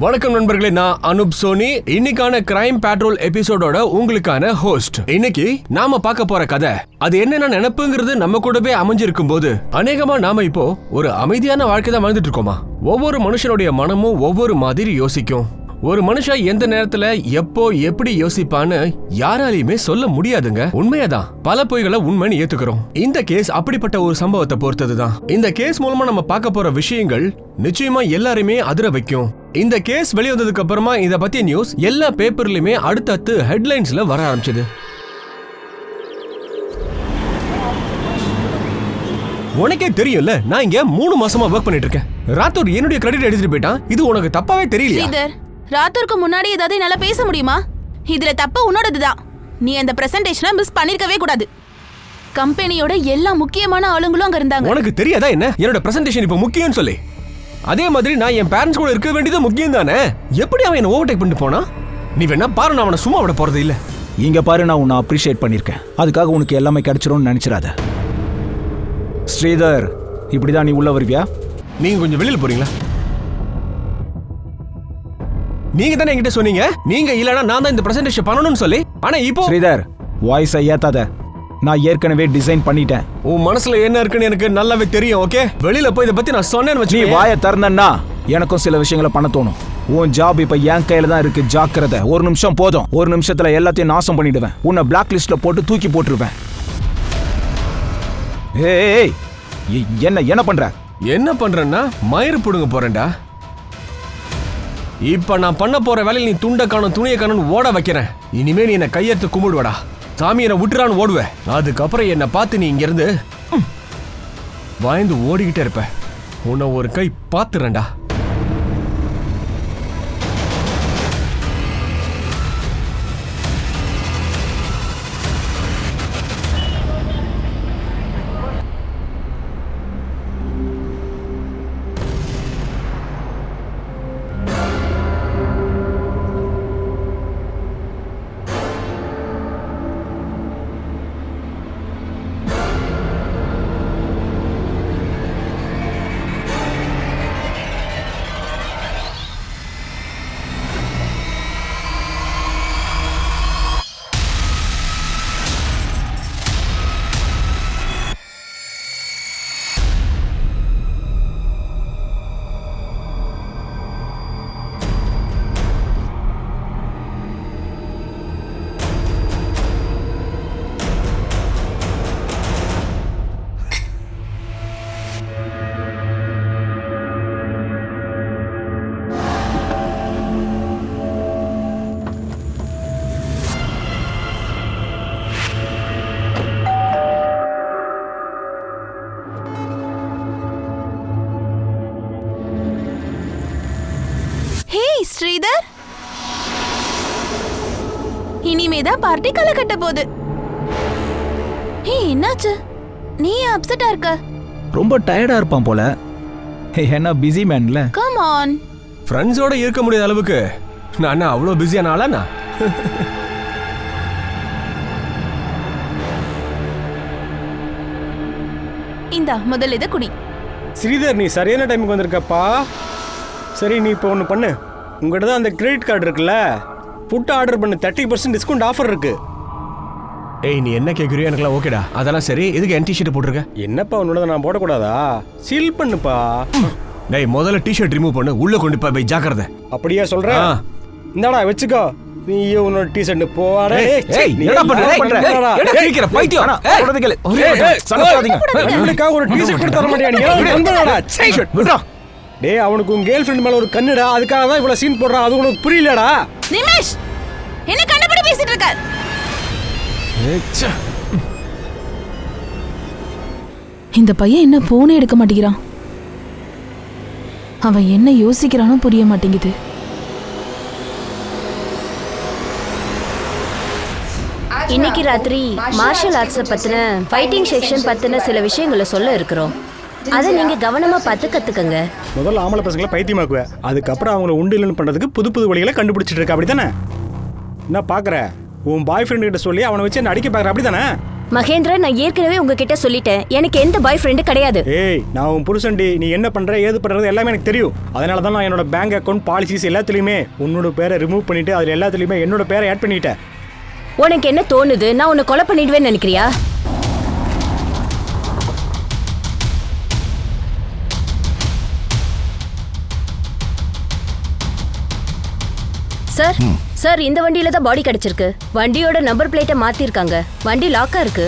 வணக்கம் நண்பர்களே, நான் அனுப் சோனி. இன்னைக்கான கிரைம் பேட்ரோல் எபிசோடோட உங்களுக்கான ஹோஸ்ட். இன்னைக்கு நாம பார்க்க போற கதை அது என்னென்ன நினைப்புங்கிறது நம்ம கூடவே அமைஞ்சிருக்கும் போது அநேகமா நாம இப்போ ஒரு அமைதியான வாழ்க்கை தான் வாழ்ந்துட்டு இருக்கோமா? ஒவ்வொரு மனுஷனுடைய மனமும் ஒவ்வொரு மாதிரி யோசிக்கும். ஒரு மனுஷன் எந்த நேரத்துல எப்போ எப்படி யோசிப்பான்னு யாராலையுமே சொல்ல முடியாதுங்க. உண்மையாதான் பல பொய்களை உண்மைன்னு ஏத்துக்கிறோம். இந்த கேஸ் அப்படிப்பட்ட ஒரு சம்பவத்தை பொறுத்ததுதான். இந்த கேஸ் மூலமா நம்ம பார்க்க போற விஷயங்கள் நிச்சயமா எல்லாருமே அதிர வைக்கும். இந்த கேஸ் வெளிவந்ததுக்கு அப்புறமா இத பத்திய நியூஸ் எல்லா பேப்பர்லயுமே அடுத்தடுத்து ஹெட்லைன்ஸ்ல வர ஆரம்பிச்சது. உனக்கே தெரியும்ல, நான் இங்க 3 மாசமா ஒர்க் பண்ணிட்டு இருக்கேன். ராத்தூர் என்னுடைய கிரெடிட் எடுத்துட்டு போயிட்டான். இது உனக்கு தப்பாவே தெரியலையா? ராத்தூருக்கு முன்னாடி ஏதாவது என்னால பேச முடியுமா? இதுல தப்பு உன்னோடதுதான். நீ அந்த பிரசன்டேஷனை மிஸ் பண்ணிருக்கவே கூடாது. கம்பெனியோட எல்லா முக்கியமான ஆளுங்களும் அங்க இருந்தாங்க. உனக்கு தெரியாதா என்ன என்னோட பிரசன்டேஷன் இப்ப முக்கியம்னு சொல்லி? அதே மாதிரி நான் என் பேரண்ட்ஸ் கூட இருக்க வேண்டியது முக்கியம் தானே. எப்படி அவன் என்ன ஓவர்டேக் பண்ணிட்டு போனா? நீ வேணா பாரு, நான் அவனை சும்மா விட போறது இல்ல. இங்க பாரு, நான் உன்னை அப்ரிஷியேட் பண்ணிருக்கேன். அதுக்காக உனக்கு எல்லாமே கிடைச்சிரும்னு நினைச்சிடாத. ஸ்ரீதர், இப்படிதான் நீ உள்ள வருவியா? நீங்க கொஞ்சம் வெளியில போறீங்களா? நீங்க தானே என்கிட்ட சொன்னீங்க நீங்க இல்லனா நான் தான் இந்த பிரசன்டேஷன் பண்ணணும்னு சொல்லி. ஆனா இப்போ ஸ்ரீதர், வாய்ஸை ஏத்தாத. நான் ஏற்கனவே டிசைன் பண்ணிட்டேன். உன் மனசுல என்ன இருக்குன்னு எனக்கு நல்லாவே தெரியும். ஓகே, வெளியில போய் இத பத்தி நான் சொன்னேன்னு வச்சு நீ வாயை திறந்தன்னா எனக்கும் சில விஷயங்களை பண்ண தோணும். உன் ஜாப் இப்ப என் கையில தான் இருக்கு. ஜாக்கிரதை. ஒரு நிமிஷம் போதும். ஒரு நிமிஷத்துல எல்லாத்தையும் நாசம் பண்ணிடுவேன். உன்னை பிளாக் லிஸ்ட்ல போட்டு தூக்கி போட்டுருவேன். ஏய், என்ன பண்ற? என்ன பண்றேன்னா மயிறு புடுங்க போறேன்டா. இப்ப நான் பண்ண போற வேலையில் நீ துண்டை காணும் துணியை காணும் ஓட வைக்கிறேன். இனிமே நீ என்ன கையெடுத்து கும்பிடுவடா. சாமி என்ன விட்டுறான்னு ஓடுவேன். அதுக்கப்புறம் என்ன பார்த்து நீ இங்க இருந்து வாய்ந்து ஓடிக்கிட்டே இருப்ப. உன்னை ஒரு கை பார்த்துறேன்டா. ஸ்ரீதர், இனிமேதான் பார்ட்டி களை கட்ட போகுது. என்னாச்சு? நீ அப்செட்டா இருக்க? ரொம்ப டயர்டா இருப்பான் போல. என்ன பிஸி மேன்ல. Come on. ஃப்ரெண்ட்ஸோட இருக்க முடியாத அளவுக்கு நான் அவ்வளவு பிஸியான ஆளானா? இந்தா முதல்ல இதை குடி. ஸ்ரீதர், நீ சரியான டைமுக்கு வந்திருக்கப்பா. சரி, நீ இப்போ ஒன்று பண்ணு. உங்கள்கிட்ட தான் அந்த கிரெடிட் கார்டு இருக்குல்ல, ஃபுட் ஆர்டர் பண்ணு. 30% டிஸ்கவுண்ட் ஆஃபர் இருக்கு. ஏய், நீ என்ன கேட்குறியோ எனக்குலாம் ஓகேடா. அதெல்லாம் சரி. இதுக்கு என் டிஷர்ட் போட்டிருக்க? என்னப்பா உன்னோட நான் போடக்கூடாதா? சீல் பண்ணுப்பா. டேய், முதல்ல டிஷர்ட் ரிமூவ் பண்ணு. உள்ள கொண்டு போய் ஜாக்கிரதை. அப்படியே சொல்றேன். இந்தாடா வச்சுக்கோ. நீ உன்னோட டிஷர்ட் போவாடே. ஏய், என்னடா பண்ற? என்ன கேக்குற பைத்தியம்? சொல்றது கேளு. சனசாதீங்க. உனக்காக ஒரு டிஷர்ட் கொடுத்து தர மாட்டியா நீ? வந்தடா. டிஷர்ட் விட்றா. டேய், அவனுக்கு உன் கேர்ள் ஃப்ரெண்ட் மேல ஒரு கண்ணுடா. அதுக்காக தான் இவ்வளவு சீன் போடுறான். அது உனக்கு புரியலடா. நிமேஷ், என்ன கண்டபடி பேசிட்டு இருக்க? இந்த பையன் என்ன போனே எடுக்க மாட்டேங்கிறான். அவன் என்ன யோசிக்கிறானோ புரிய மாட்டேங்குது. இன்னைக்கு ராத்திரி மார்ஷல் ஆர்ட்ஸை பத்தின ஃபைட்டிங் செக்ஷன் பத்தின சில விஷயங்களை சொல்ல இருக்கிறோம். அதை நீங்க கவனமா பார்த்து கத்துக்கங்க. முதல்ல ஆம்பளை பசங்களை பைத்தியமாக்குவேன். அதுக்கப்புறம் அவங்கள உண்டு இல்லைன்னு பண்றதுக்கு புது புது வழிகளை கண்டுபிடிச்சிட்டு இருக்க. அப்படித்தானே? என்ன பாக்குற? உன் பாய் ஃப்ரெண்ட் கிட்ட சொல்லி அவனை வச்சு என்ன அடிக்க பாக்குற? அப்படித்தானே? மகேந்திரா, நான் ஏற்கனவே உங்ககிட்ட சொல்லிட்டேன், எனக்கு எந்த பாய் ஃப்ரெண்டு கிடையாது. ஏய், நான் உன் புருஷன்டி. நீ என்ன பண்ற ஏது பண்றது எல்லாமே எனக்கு தெரியும். அதனால தான் நான் என்னோட பேங்க் அக்கௌண்ட் பாலிசிஸ் எல்லாத்துலயுமே உன்னோட பேரை ரிமூவ் பண்ணிட்டு அதுல எல்லாத்துலயுமே என்னோட பேரை ஆட் பண்ணிட்டேன். உனக்கு என்ன தோணுது? நான் உன்னை கொலை பண்ணிடுவேன்னு நினைக்கிறியா? சார் சார், இந்த வண்டியில தான் பாடி கிடைச்சிருக்கு. வண்டியோட நம்பர் பிளேட்டை மாத்திருக்காங்க. வண்டி லாக்கா இருக்கு.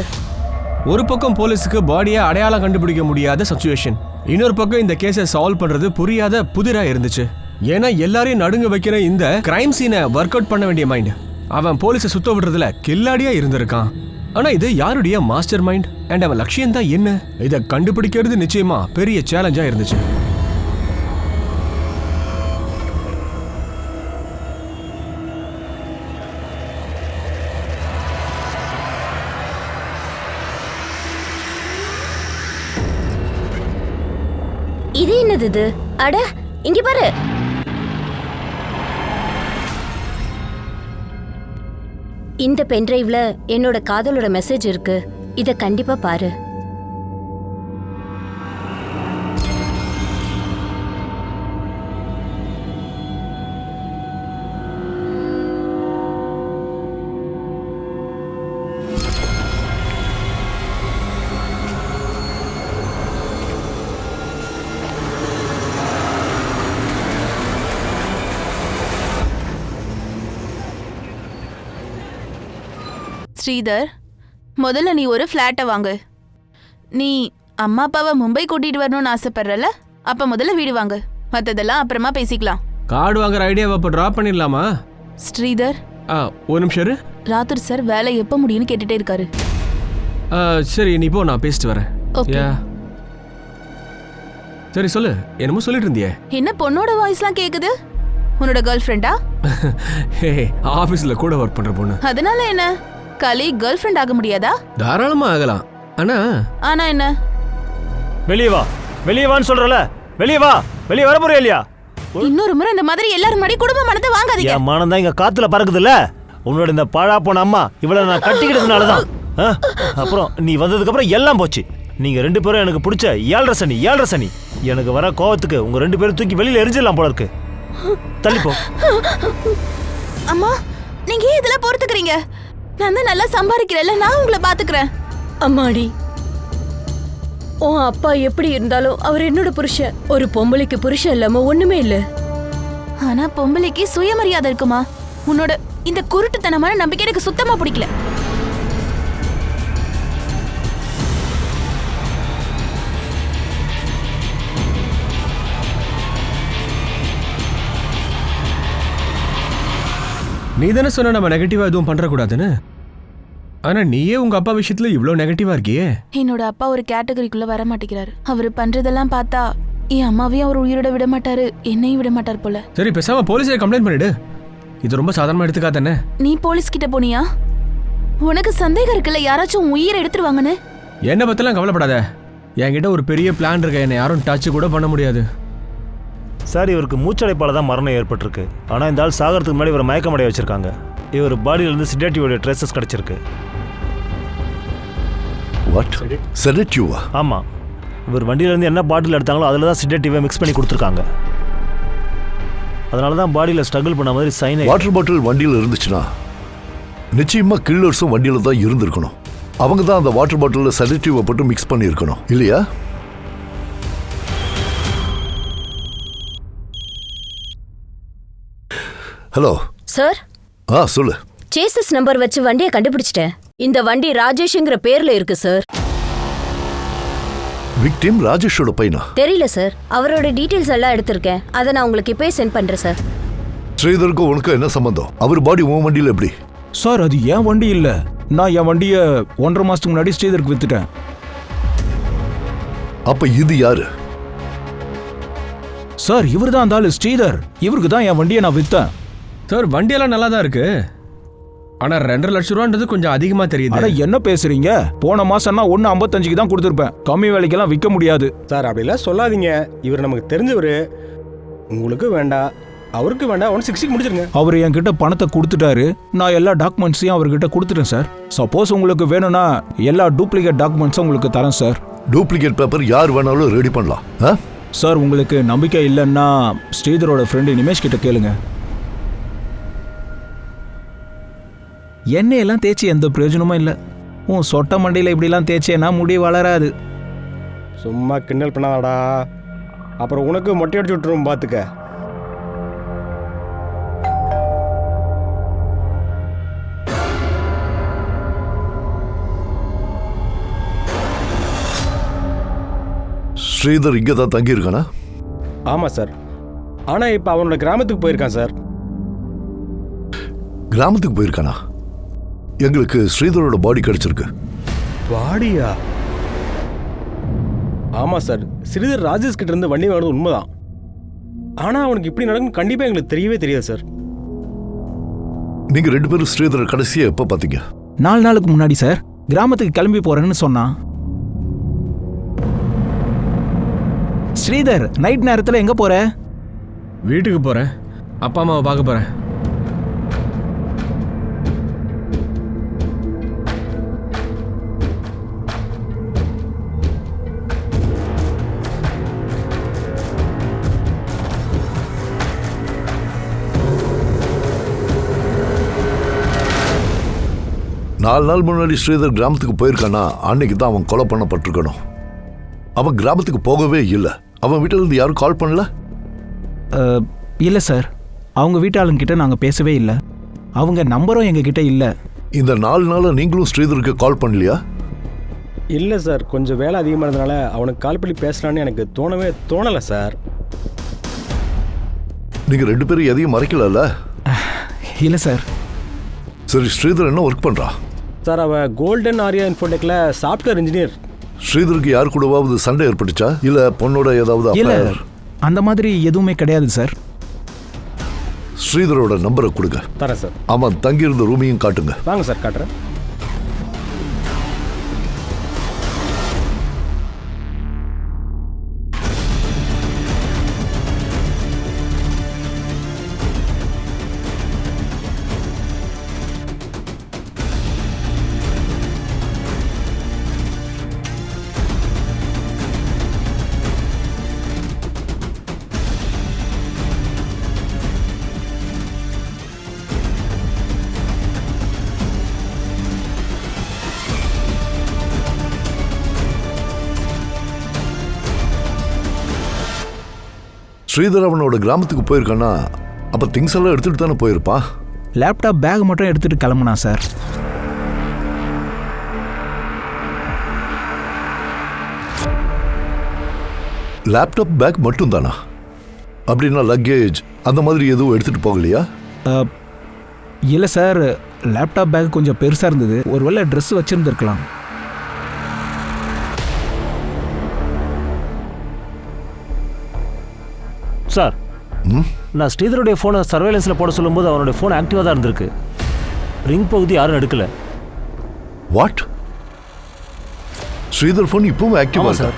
ஒரு பக்கம் போலீஸுக்கு பாடியை அடையாளம் கண்டுபிடிக்க முடியாத சிச்சுவேஷன், இன்னொரு பக்கம் இந்த கேஸை சால்வ் பண்றது புரியாத புதிரா இருந்துச்சு. ஏன்னா எல்லாரையும் நடுங்க வைக்கிற இந்த கிரைம் சீனை ஒர்க் அவுட் பண்ண வேண்டிய மைண்ட் அவன் போலீஸை சுத்த விடுறதுல கில்லாடியா இருந்திருக்கான். ஆனா இது யாருடைய மாஸ்டர் மைண்ட் அண்ட் அவன் லட்சியம் தான் என்ன? இதை கண்டுபிடிக்கிறது நிச்சயமா பெரிய சேலஞ்சா இருந்துச்சு. இது என்னது இது? அட, இங்க பாரு. இந்த பென்டிரைவ்ல என்னோட காதலோட மெசேஜ் இருக்கு. இத கண்டிப்பா பாரு. ஸ்ரீதர், முதல்ல நீ ஒரு ஃப்ளாட்டை வாங்கு. நீ அம்மா அப்பாவை மும்பை கூட்டிட்டு வரணும்னு ஆசைப்படுறல, அப்ப முதல்ல வீடு வாங்கு. மற்றதெல்லாம் அப்புறமா பேசிக்கலாம். கார்டு வாங்குற ஐடியாவை இப்போ ட்ராப் பண்ணிடலாமா? ஸ்ரீதர், ஒரு நிமிஷம் இரு. ராத்திரி சார் வேலை எப்போ முடியும்னு கேட்டுட்டே இருக்காரு. சரி, நீ போ, நான் பேசிட்டு வரேன். Okay. சரி சொல்லு, என்னமோ சொல்லிட்டு இருந்தியே. என்ன பொண்ணோட வாய்ஸ்லாம் கேக்குது? உன்னோட கேர்ள் ஃப்ரெண்டா? ஆபீஸ்ல கூட ஒர்க் பண்ற பொண்ணு. அதனால என்ன, கலி கேர்ள் ஃப்ரெண்ட் ஆக முடியாதா? தாராளமா ஆகலாம். ஆனா என்ன? வெளியே வா, வெளியே வான்னு சொல்றல. வெளியே வா, வெளியே வர போறியா இல்லையா? இன்னொரு முறை இந்த மாதிரி எல்லாரும் முன்னாடி குடும்ப மனத்தை வாங்காதீங்க. என் மனம் தான் இங்க காத்துல பறக்குதுல்ல. உன்னோட இந்த பழா போன அம்மா இவளை நான் கட்டிக்கிட்டதுனாலதான். அப்புறம் நீ வந்ததுக்கு அப்புறம் எல்லாம் போச்சு. நீங்க ரெண்டு பேரும் எனக்கு பிடிச்ச ஏழரை சனி. எனக்கு வர கோவத்துக்கு உங்க ரெண்டு பேரும் தூக்கி வெளியில எரிஞ்சிடலாம் போல இருக்கு. தள்ளிப்போ. அம்மா, நீங்க ஏன் இதெல்லாம் பொறுத்துக்கிறீங்க? நான் தான் நல்லா சம்பாதிக்கிறேன்ல, நான் உங்களை பாத்துக்கிறேன். அம்மாடி, உன் அப்பா எப்படி இருந்தாலும் அவர் என்னோட புருஷன். ஒரு பொம்பளைக்கு புருஷன் இல்லாம ஒண்ணுமே இல்ல. ஆனா பொம்பளைக்கு சுயமரியாதை இருக்குமா? உன்னோட இந்த குருட்டுத்தனமான நம்பிக்கை எனக்கு சுத்தமா பிடிக்கல. நீ தானே சொன்ன நம்ம நெகட்டிவா எதுவும் பண்றக்கூடாதுன்னு. ஆனா நீயே உங்க அப்பா விஷயத்துல இவ்ளோ நெகட்டிவா இருக்கியே. என்னோட அப்பா ஒரு கேட்டகரிக்குள்ள வர மாட்டேங்கிறாரு. அவர் பண்றதெல்லாம் பார்த்தா என் அம்மாவையும் அவர் உயிரோட விட மாட்டாரு, என்னையும் விட மாட்டார் போல. சரி, பேசாம போலீஸை கம்ப்ளைண்ட் பண்ணிடு. இது ரொம்ப சாதாரணமா எடுத்துக்காதானே. நீ போலீஸ் கிட்ட போனியா? உனக்கு சந்தேகம் இருக்குல்ல யாராச்சும் உயிரை எடுத்துருவாங்கன்னு? என்ன பத்திலாம் கவலைப்படாத. என்கிட்ட ஒரு பெரிய பிளான் இருக்கு. என்னை யாரும் டச் கூட பண்ண முடியாது. சார், இவருக்கு மூச்சடைப்பால தான் மரணம் ஏற்பட்டிருக்கு. ஆனா இந்த ஆள் சாகிறதுக்கு முன்னாடி இவரை மயக்கமடைய வச்சிருக்காங்க. இவர் பாடியில இருந்து சிடேட்டிவோட ட்ரெஸஸ் கிடைச்சிருக்கு. வாட்? செடேட்டிவா? ஆமா, இவர் வண்டியில இருந்து என்ன பாட்டில் எடுத்தாங்களோ அதில் தான் சிடேட்டிவை மிக்ஸ் பண்ணி கொடுத்துருக்காங்க. அதனால தான் பாடியில் ஸ்ட்ரகிள் பண்ண மாதிரி சைன். வாட்டர் பாட்டில் வண்டியில் இருந்துச்சுன்னா நிச்சயமா கில்லர்ஸும் வண்டியில தான் இருந்திருக்கணும். அவங்க தான் அந்த வாட்டர் பாட்டிலில் செடேட்டிவை போட்டு மிக்ஸ் பண்ணி இருக்கணும் இல்லையா? Hello sir. சொல்லு. சேசஸ் நம்பர் வச்சு வண்டியை கண்டுபிடிச்சிட்டேன். இந்த வண்டி ராஜேஷ்ங்கிற பேர்ல இருக்கு சார். விக்டிம் ராஜேஷோட பையனா? தெரியல சார், அவரோட டீடைல்ஸ் எல்லாம் எடுத்திருக்கேன். அதை நான் உங்களுக்கு இப்பவே சென்ட் பண்றேன் சார். ஸ்ரீதருக்கும் உனக்கு என்ன சம்பந்தம்? அவர் பாடி உன் வண்டியில் எப்படி? சார், அது என் வண்டி இல்ல. நான் என் வண்டியை 1.5 மாசத்துக்கு முன்னாடி ஸ்ரீதருக்கு வித்துட்டேன். அப்ப இது யாரு? சார், இவர் தான் அந்த ஆளு ஸ்ரீதர். இவருக்கு தான் என் வண்டியை நான் வித்தேன். சார், வண்டியெல்லாம் நல்லா தான் இருக்கு. ஆனா 2.5 லட்சம் ரூபான்றது கொஞ்சம் அதிகமா தெரியுது. ஆனா என்ன பேசுறீங்க? போன மாசம்னா 1.55க்கு தான் கொடுத்துருப்பேன். கம்மி விலைக்கெல்லாம் விற்க முடியாது. சார், அப்படிலாம் சொல்லாதீங்க. இவர் நமக்கு தெரிஞ்சவர். உங்களுக்கு வேண்டாம், அவருக்கு வேண்டாம் 160 முடிச்சிருங்க. அவர் என்கிட்ட பணத்தை கொடுத்துட்டாரு. நான் எல்லா டாக்குமெண்ட்ஸையும் அவர்கிட்ட கொடுத்துட்டேன் சார். சப்போஸ் உங்களுக்கு வேணும்னா எல்லா டூப்ளிகேட் டாக்குமெண்ட்ஸும் உங்களுக்கு தரேன் சார். டூப்ளிகேட் பேப்பர் யார் வேணாலும் ரெடி பண்ணலாம். சார் உங்களுக்கு நம்பிக்கை இல்லைன்னா ஸ்ரீதரோட ஃப்ரெண்டு நிமேஷ் கிட்ட கேளுங்க. எண்ணெயெல்லாம் தேய்ச்சி எந்த பிரயோஜனமும் இல்லை. உன் சொட்ட மண்டியில் இப்படிலாம் தேய்ச்சேன்னா முடி வளராது. சும்மா கிண்டல் பண்ணாதடா, அப்புறம் உனக்கு மொட்டை அடிச்சு விட்டுரும் பார்த்துக்க. ஸ்ரீதர் இங்கே தான் தங்கியிருக்கானா? ஆமாம் சார், ஆனால் இப்போ அவனோட கிராமத்துக்கு போயிருக்கான் சார். கிராமத்துக்கு போயிருக்கானா? எங்களுக்கு ஸ்ரீதரோட பாடி கிடைச்சிருக்கு. பாடியா? ஆமாம் சார், ஸ்ரீதர் ராஜேஷ் கிட்ட இருந்து வண்டி வாங்கினது உண்மைதான். ஆனால் அவனுக்கு இப்படி நடக்கும் கண்டிப்பாக எங்களுக்கு தெரியவே தெரியாது சார். நீங்கள் 2 பேரும் ஸ்ரீதரை கடைசியாக எப்போ பார்த்தீங்க? 4 நாளுக்கு முன்னாடி சார். கிராமத்துக்கு கிளம்பி போறேன்னு சொன்னான். ஸ்ரீதர், நைட் நேரத்தில் எங்கே போற? வீட்டுக்கு போறேன், அப்பா அம்மாவை பார்க்க போறேன். நாலு நாள் முன்னாடி ஸ்ரீதர் கிராமத்துக்கு போயிருக்கானா அன்னைக்கு தான் அவன் கொலை பண்ணப்பட்டிருக்கணும். அவன் கிராமத்துக்கு போகவே இல்லை. அவன் வீட்டில் இருந்து யாரும் கால் பண்ணல? இல்லை சார், அவங்க வீட்டாளுங்கிட்ட நாங்கள் பேசவே இல்லை. அவங்க நம்பரும் எங்ககிட்ட இல்லை. இந்த 4 நாளாக நீங்களும் ஸ்ரீதருக்கு கால் பண்ணலையா? இல்லை சார், கொஞ்சம் வேலை அதிகமாக இருந்தனால அவனுக்கு கால் பண்ணி பேசலான்னு எனக்கு தோணலை சார். நீங்கள் 2 பேரும் எதையும் மறைக்கல? இல்லை சார். சரி, ஸ்ரீதர் என்ன ஒர்க் பண்ணுறா? சார், அவள் கோல்டன் ஆரியா இன்ஃபோடெக்கில் சாஃப்ட்வேர் இன்ஜினியர். ஸ்ரீதருக்கு யாரு கூடவாவது சண்டை ஏற்பட்டுச்சா? இல்லை பொண்ணோட ஏதாவது? இல்லை, அந்த மாதிரி எதுவுமே கிடையாது சார். ஸ்ரீதரோட நம்பரை கொடுங்க. தரேன் சார். அவன் தங்கியிருந்த ரூமையும் காட்டுங்க. வாங்க சார், காட்டுறேன். ஸ்ரீதர் அவனோட கிராமத்துக்கு போயிருக்கானா அப்போ திங்ஸ் எல்லாம் எடுத்துகிட்டு தானே போயிருப்பான். லேப்டாப் பேக் மட்டும் எடுத்துகிட்டு கிளம்புனா சார். லேப்டாப் பேக் மட்டும் தானா? அப்படின்னா லக்கேஜ் அந்த மாதிரி எதுவும் எடுத்துகிட்டு போகலையா? இல்லை சார், லேப்டாப் பேக் கொஞ்சம் பெருசாக இருந்தது. ஒருவேளை ட்ரெஸ் வச்சுருந்துருக்கலாம். சார், நான் ஸ்ரீதருடைய ஃபோனை சர்வேலன்ஸில் போட சொல்லும்போது அவனுடைய ஃபோன் ஆக்டிவாக தான் இருந்திருக்கு. ரிங் பகுதி யாரும் எடுக்கல. வாட்? ஸ்ரீதர் ஃபோன் இப்பவும் ஆக்டிவா சார்?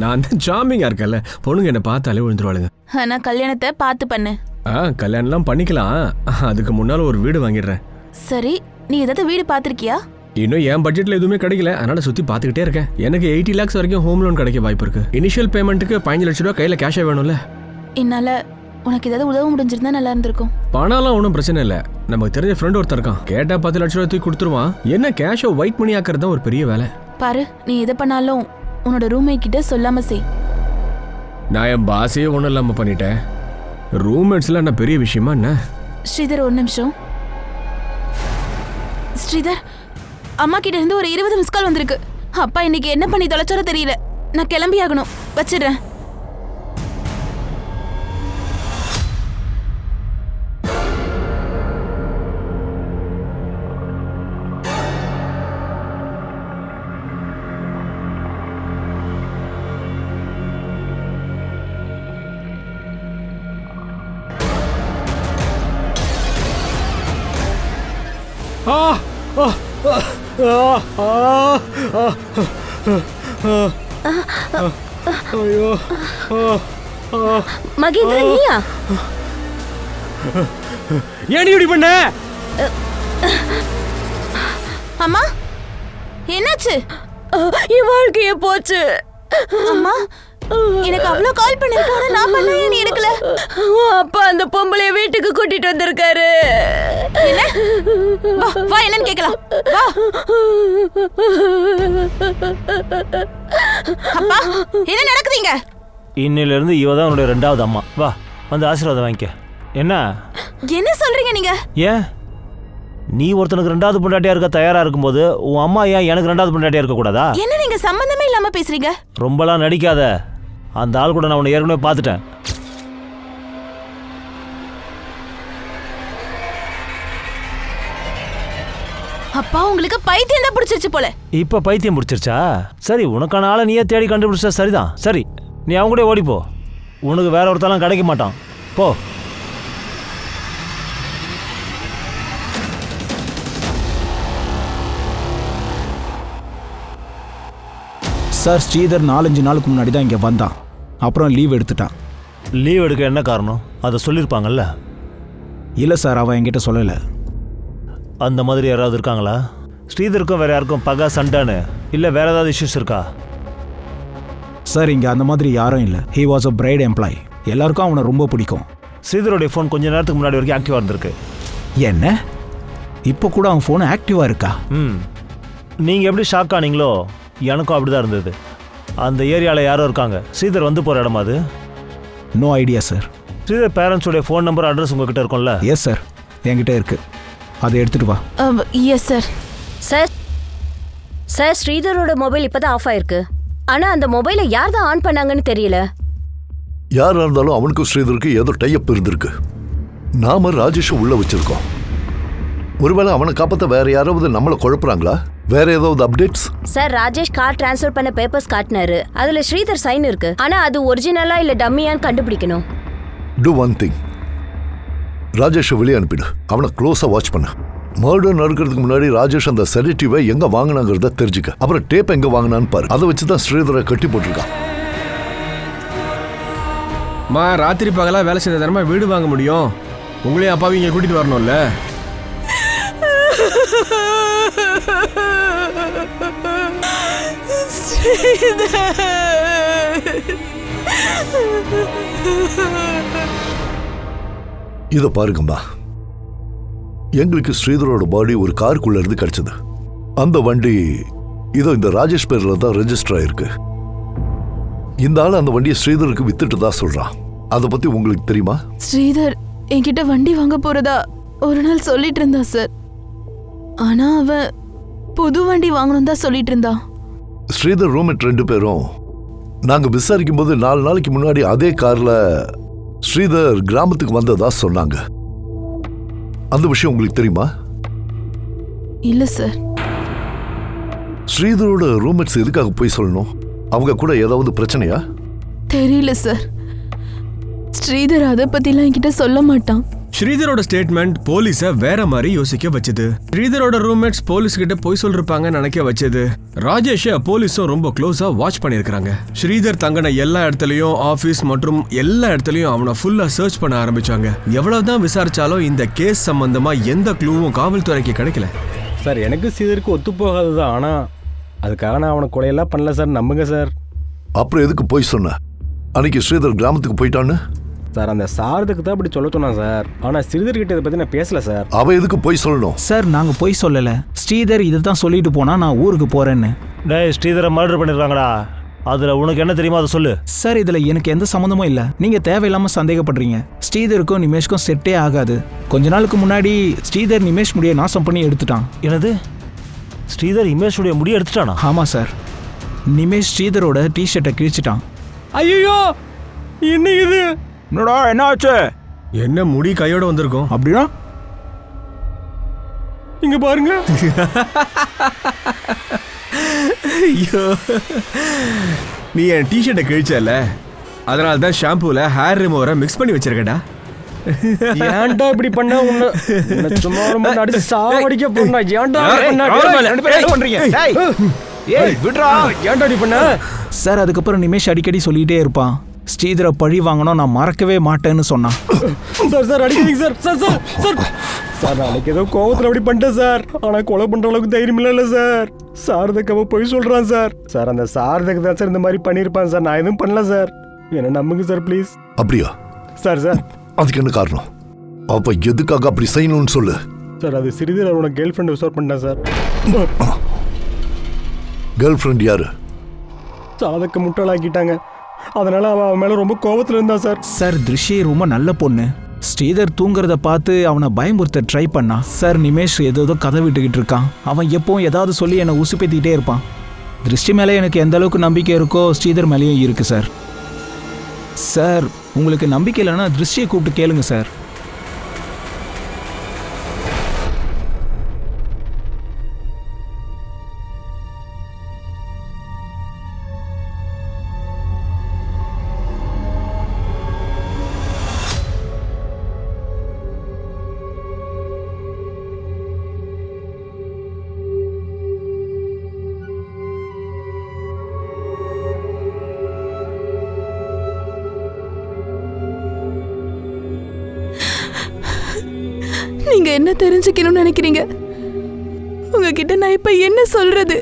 நான் தான் சாமிங்கா இருக்கல, பொண்ணுங்க என்ன பார்த்தாலே விழுந்துருவாளுங்க. ஆனா கல்யாணத்தை பார்த்து பண்ணு. கல்யாணம்லாம் பண்ணிக்கலாம், அதுக்கு முன்னால ஒரு வீடு வாங்கிடுறேன். சரி, நீ ஏதாவது வீடு பார்த்துருக்கியா? இன்னும் என் பட்ஜெட்ல எதுவுமே கிடைக்கல, அதனால சுத்தி பார்த்துக்கிட்டே இருக்கேன். எனக்கு 80 lakhs வரைக்கும் ஹோம் லோன் கிடைக்க வாய்ப்பு இருக்கு. இனிஷியல் பேமெண்ட்டுக்கு 15 லட்சம் ரூபாய் கையில கேஷா வேணும்ல. என்னால உனக்கு ஏதாவது உதவ முடிஞ்சிருந்தா நல்லா இருந்திருக்கும். பணம்லாம் ஒன்றும் பிரச்சனை இல்லை, நமக்கு தெரிஞ்ச ஃப்ரெண்ட் ஒருத்தர் இருக்கான், கேட்டா 10 லட்சம் ரூபாய் தூக்கி கொடுத்துருவான். என்ன கேஷை ஒயிட் மணி ஆக்குறது தான் ஒரு பெரிய வேலை. பாரு, நீ எதை பண்ணாலும் உன்னோட ரூம்மேட் கிட்ட சொல்லாம செய். நான் என் பாஸே ஒன்றும் இல்லாமல் பண்ணிட்டேன், ரூம்மேட்ஸ்லாம் என்ன பெரிய விஷயமா என்ன? ஸ்ரீதர், ஒரு நிமிஷம். ஸ்ரீதர், அம்மா கிட்ட இருந்து ஒரு 20 மிஸ் கால் வந்திருக்கு. அப்பா இன்னைக்கு என்ன பண்ணி தொலைச்சாரோ தெரியல. நான் கிளம்பி ஆகணும், வச்சிடுறேன். மகேந்திரன், நீயா? ஏன் இப்படி பண்ண? அம்மா என்னாச்சு? என் வாழ்க்கைய போச்சு. அம்மா எனக்கு அவ்வளவு கால் பண்ணிருக்காங்க, நான் பண்ண ஏன் நீ எடுக்கல? அப்பா அந்த பொம்பளைய வீட்டுக்கு கூட்டிட்டு வந்திருக்காரு. என்ன? வா வா, என்னன்னு கேக்கலாம். வா. அப்பா என்ன நடக்குதுங்க? இன்னில இருந்து இவ தான் உன்னோட 2வது அம்மா. வா வந்து ஆசீர்வாதம் வாங்கிக்க. என்ன என்ன சொல்றீங்க நீங்க? ஏன் நீ ஒருத்தனுக்கு 2வது பொண்டாட்டியா இருக்க தயாரா இருக்கும்போது உன் அம்மா ஏன் எனக்கு 2வது பொண்டாட்டியா இருக்க கூடாதா? என்ன நீங்க சம்பந்தமே இல்லாம பேசுறீங்க? ரொம்பலாம் நடிக்காத. அந்த ஆள் கூட நான் உன்னை ஏற்கனவே பார்த்துட்டேன். அப்பா உங்களுக்கு பைத்தியம் தான் பிடிச்சிருச்சு போல. இப்ப பைத்தியம் பிடிச்சிருச்சா? சரி, உனக்கான ஆளை நீயே தேடி கண்டுபிடிச்சா சரிதான். சரி, நீ அவங்க கூட ஓடிப்போ. உனக்கு வேற ஒருத்தலாம் கிடைக்க மாட்டான். போ. சார் ஸ்ரீதர் 4-5 நாளுக்கு முன்னாடி தான் இங்கே வந்தான். அப்புறம் லீவ் எடுத்துட்டான். லீவ் எடுக்க என்ன காரணம்? அதை சொல்லியிருப்பாங்கல்ல. இல்லை சார், அவன் என்கிட்ட சொல்லலை. அந்த மாதிரி யாராவது இருக்காங்களா? ஸ்ரீதருக்கும் வேற யாருக்கும் பகா சண்டானு இல்லை வேற ஏதாவது இஷ்யூஸ் இருக்கா? சார் இங்கே அந்த மாதிரி யாரும் இல்லை. He was a bright employee. எல்லாருக்கும் அவனை ரொம்ப பிடிக்கும். ஸ்ரீதருடைய ஃபோன் கொஞ்ச நேரத்துக்கு முன்னாடி வரைக்கும் ஆக்டிவாக இருந்திருக்கு. என்ன? இப்போ கூட அவன் ஃபோன் ஆக்டிவாக இருக்கா? நீங்கள் எப்படி ஷாக் ஆனீங்களோ எனக்கும் அப்படி தான் இருந்தது. அந்த ஏரியாவில் யாரும் இருக்காங்க. ஸ்ரீதர் வந்து போகிற இடமா அது? No idea sir. ஸ்ரீதர் பேரண்ட்ஸோடைய ஃபோன் நம்பர் அட்ரஸ் உங்ககிட்ட இருக்கும்ல? எஸ் சார், என்கிட்ட இருக்கு. அதை எடுத்துட்டு வா. Yes sir. சார் சார் ஸ்ரீதரோட மொபைல் இப்பதான் ஆஃப் ஆயிருக்கு. ஆனா அந்த மொபைலை யார் தான் ஆன் பண்ணாங்கன்னு தெரியல. யாரா இருந்தாலும் அவனுக்கும் ஸ்ரீதருக்கு ஏதோ டைப் இருந்திருக்கு. நாம ராஜேஷை உள்ள வச்சிருக்கோம். ஒருவேளை அவனை காப்பாற்ற வேற யாராவது நம்மளை குழப்புறாங்களா? வேற ஏதாவது updates? Sir Rajesh car transfer பண்ண பேப்பர்ஸ் காட்டினாரு. அதுல ஸ்ரீதர் சைன் இருக்கு. ஆனா அது ஒரிஜினலா இல்ல டம்மியான்னு கண்டுபிடிக்கணும். டூ ஒன் திங், ராஜேஷை வெளியே அனுப்பிடு. அவனை க்ளோஸா வாட்ச் பண்ண. மர்டர் நடக்கிறதுக்கு முன்னாடி ராஜேஷ் அந்த செடேட்டிவை எங்க வாங்கினாங்கிறத தெரிஞ்சுக்க. அப்புறம் டேப் எங்க வாங்கினான்னு பாரு. அதை வச்சுதான் ஸ்ரீதரை கட்டி போட்டிருக்கான். ராத்திரி பகலா வேலை செய்த தரமா வீடு வாங்க முடியும். உங்களையும் அப்பாவும் இங்க கூட்டிட்டு வரணும்ல. இத பாருங்கம்மா, எங்களுக்கு ஸ்ரீதரோட பாடி ஒரு காருக்குள்ள இருந்து கிடைச்சது. அந்த வண்டி இதோ இந்த ராஜேஷ் பேர்ல தான் ரெஜிஸ்டர் ஆயிருக்கு. இந்த ஆள் அந்த வண்டியை ஸ்ரீதருக்கு வித்துட்டு தான் சொல்றான். அதை பத்தி உங்களுக்கு தெரியுமா? ஸ்ரீதர் என்கிட்ட வண்டி வாங்க போறதா ஒரு நாள் சொல்லிட்டு இருந்தா சார். ஆனா அவன் புது வண்டி வாங்கணும் தான் சொல்லிட்டு இருந்தா. ஸ்ரீதர் ரூம்மேட் 2 பேரும் நாங்க விசாரிக்கும் போது 4 நாளைக்கு முன்னாடி அதே கார்ல ஸ்ரீதர் கிராமத்துக்கு வந்ததா சொன்னாங்க. அந்த விஷயம் உங்களுக்கு தெரியுமா? இல்ல சார். ஸ்ரீதரோட ரூம்மேட்ஸ் எதுக்காக போய் சொல்லணும்? அவங்க கூட ஏதாவது பிரச்சனையா? தெரியல சார். ஸ்ரீதர் அதை பத்திலாம் என்கிட்ட சொல்ல மாட்டான். ஸ்ரீதரோட ஸ்டேட்மெண்ட் போலீஸ வேற மாதிரி யோசிக்க வச்சது. ஸ்ரீதரோட ரூம்மேட்ஸ் போலீஸ் கிட்ட போய் சொல்லிருப்பாங்க நினைக்க வச்சது. ராஜேஷ போலீஸும் ரொம்ப க்ளோஸா வாட்ச் பண்ணிருக்காங்க. ஸ்ரீதர் தங்கின எல்லா இடத்துலயும், ஆபீஸ் மற்றும் எல்லா இடத்துலயும் அவனை ஃபுல்லா சர்ச் பண்ண ஆரம்பிச்சாங்க. எவ்வளவுதான் விசாரிச்சாலும் இந்த கேஸ் சம்பந்தமா எந்த க்ளூவும் காவல்துறைக்கு கிடைக்கல. சார் எனக்கு ஸ்ரீதருக்கு ஒத்து போகாதுதான். ஆனா அதுக்காக நான் அவனை கொலையெல்லாம் பண்ணல சார், நம்புங்க சார். அப்புறம் எதுக்கு போய் சொன்ன? அன்னைக்கு ஸ்ரீதர் கிராமத்துக்கு போயிட்டான்னு சார் அந்த சாரதுக்கு தான் அப்படி சொல்ல சொன்னான் சார். ஆனால் ஸ்ரீதர் கிட்ட இதை பற்றி நான் பேசல சார். அவ எதுக்கு போய் சொல்லணும்? சார் நாங்கள் போய் சொல்லலை. ஸ்ரீதர் இதை தான் சொல்லிட்டு போனா நான் ஊருக்கு போறேன்னு. டேய், ஸ்ரீதரை மர்டர் பண்ணிருக்காங்கடா. அதுல உனக்கு என்ன தெரியுமா அதை சொல்லு. சார் இதில் எனக்கு எந்த சம்மந்தமும் இல்லை. நீங்கள் தேவையில்லாமல் சந்தேகப்படுறீங்க. ஸ்ரீதருக்கும் நிமேஷ்க்கும் செட்டே ஆகாது. கொஞ்ச நாளுக்கு முன்னாடி ஸ்ரீதர் நிமேஷ் முடியை நாசம் பண்ணி எடுத்துட்டான். என்னது? ஸ்ரீதர் இமேஷுடைய முடியை எடுத்துட்டானா? ஆமாம் சார். நிமேஷ் ஸ்ரீதரோட டிஷர்ட்டை கிழிச்சிட்டான். ஐயோ என்ன இது? என்னடா என்ன ஆச்சு? என்ன முடி கையோட வந்திருக்கும் அப்படின்னா? இங்க பாருங்க. ஐயோ, நீ என் டிஷர்ட்டை கிழிச்சல, அதனால தான் ஷாம்பூல ஹேர் ரிமூவரை மிக்ஸ் பண்ணி வச்சிருக்கடா. ஏன்டா இப்படி பண்ண? உன்னை சும்மா அடிச்சு சாவடிக்க போனா ஏன்டா பண்றீங்க? ஏய் விட்றா. ஏன்டா இப்படி பண்ண? சார் அதுக்கப்புறம் நிமேஷ் அடிக்கடி சொல்லிட்டே இருப்பான், ஸ்ரீதரை பழி வாங்கணும் நான் மறக்கவே மாட்டேன்னு சொன்னான். சார் அடிக்கிறீங்க sir. Sir sir sir sir நாளைக்கு ஏதோ கோவத்தில் அப்படி பண்ணிட்டேன் சார். ஆனால் கொலை பண்ணுற அளவுக்கு தைரியம் இல்லை சார். சாரதக்காவை போய் சொல்கிறான் சார். சார் அந்த சாரதக்கு தான் சார் இந்த மாதிரி பண்ணியிருப்பான் சார். நான் எதுவும் பண்ணல சார். என்ன நம்புங்க சார் ப்ளீஸ். அப்படியா? சார் சார் அதுக்கு என்ன காரணம்? அப்ப எதுக்காக அப்படி செய்யணும்னு சொல்லு. சார் அது ஸ்ரீதர் அவனோட கேர்ள் ஃப்ரெண்ட் விசார் பண்ணிட்டேன் சார். கேர்ள் ஃப்ரெண்ட் யாரு? சாதக்க முட்டாளாக்கிட்டாங்க. அதனால அவன் மேலே ரொம்ப கோவத்தில் இருந்தான் சார். சார் திருஷி ரொம்ப நல்ல பொண்ணு. ஸ்ரீதர் தூங்குறத பார்த்து அவனை பயமுறுத்த ட்ரை பண்ணான். சார் நிமேஷ் ஏதோ கதை விட்டுக்கிட்டு இருக்கான். அவன் எப்பவும் ஏதாவது சொல்லி என்னை உசுப்பேத்திக்கிட்டே இருப்பான். திருஷ்டி மேலே எனக்கு எந்த அளவுக்கு நம்பிக்கை இருக்கோ ஸ்ரீதர் மேலேயும் இருக்கு சார். சார் உங்களுக்கு நம்பிக்கை இல்லைன்னா திருஷ்டியை கூப்பிட்டு கேளுங்க சார். நீங்க என்ன தெரிஞ்சுக்கணும்னு நினைக்கிறீங்க? உங்ககிட்ட நான் இப்ப என்ன சொல்றது?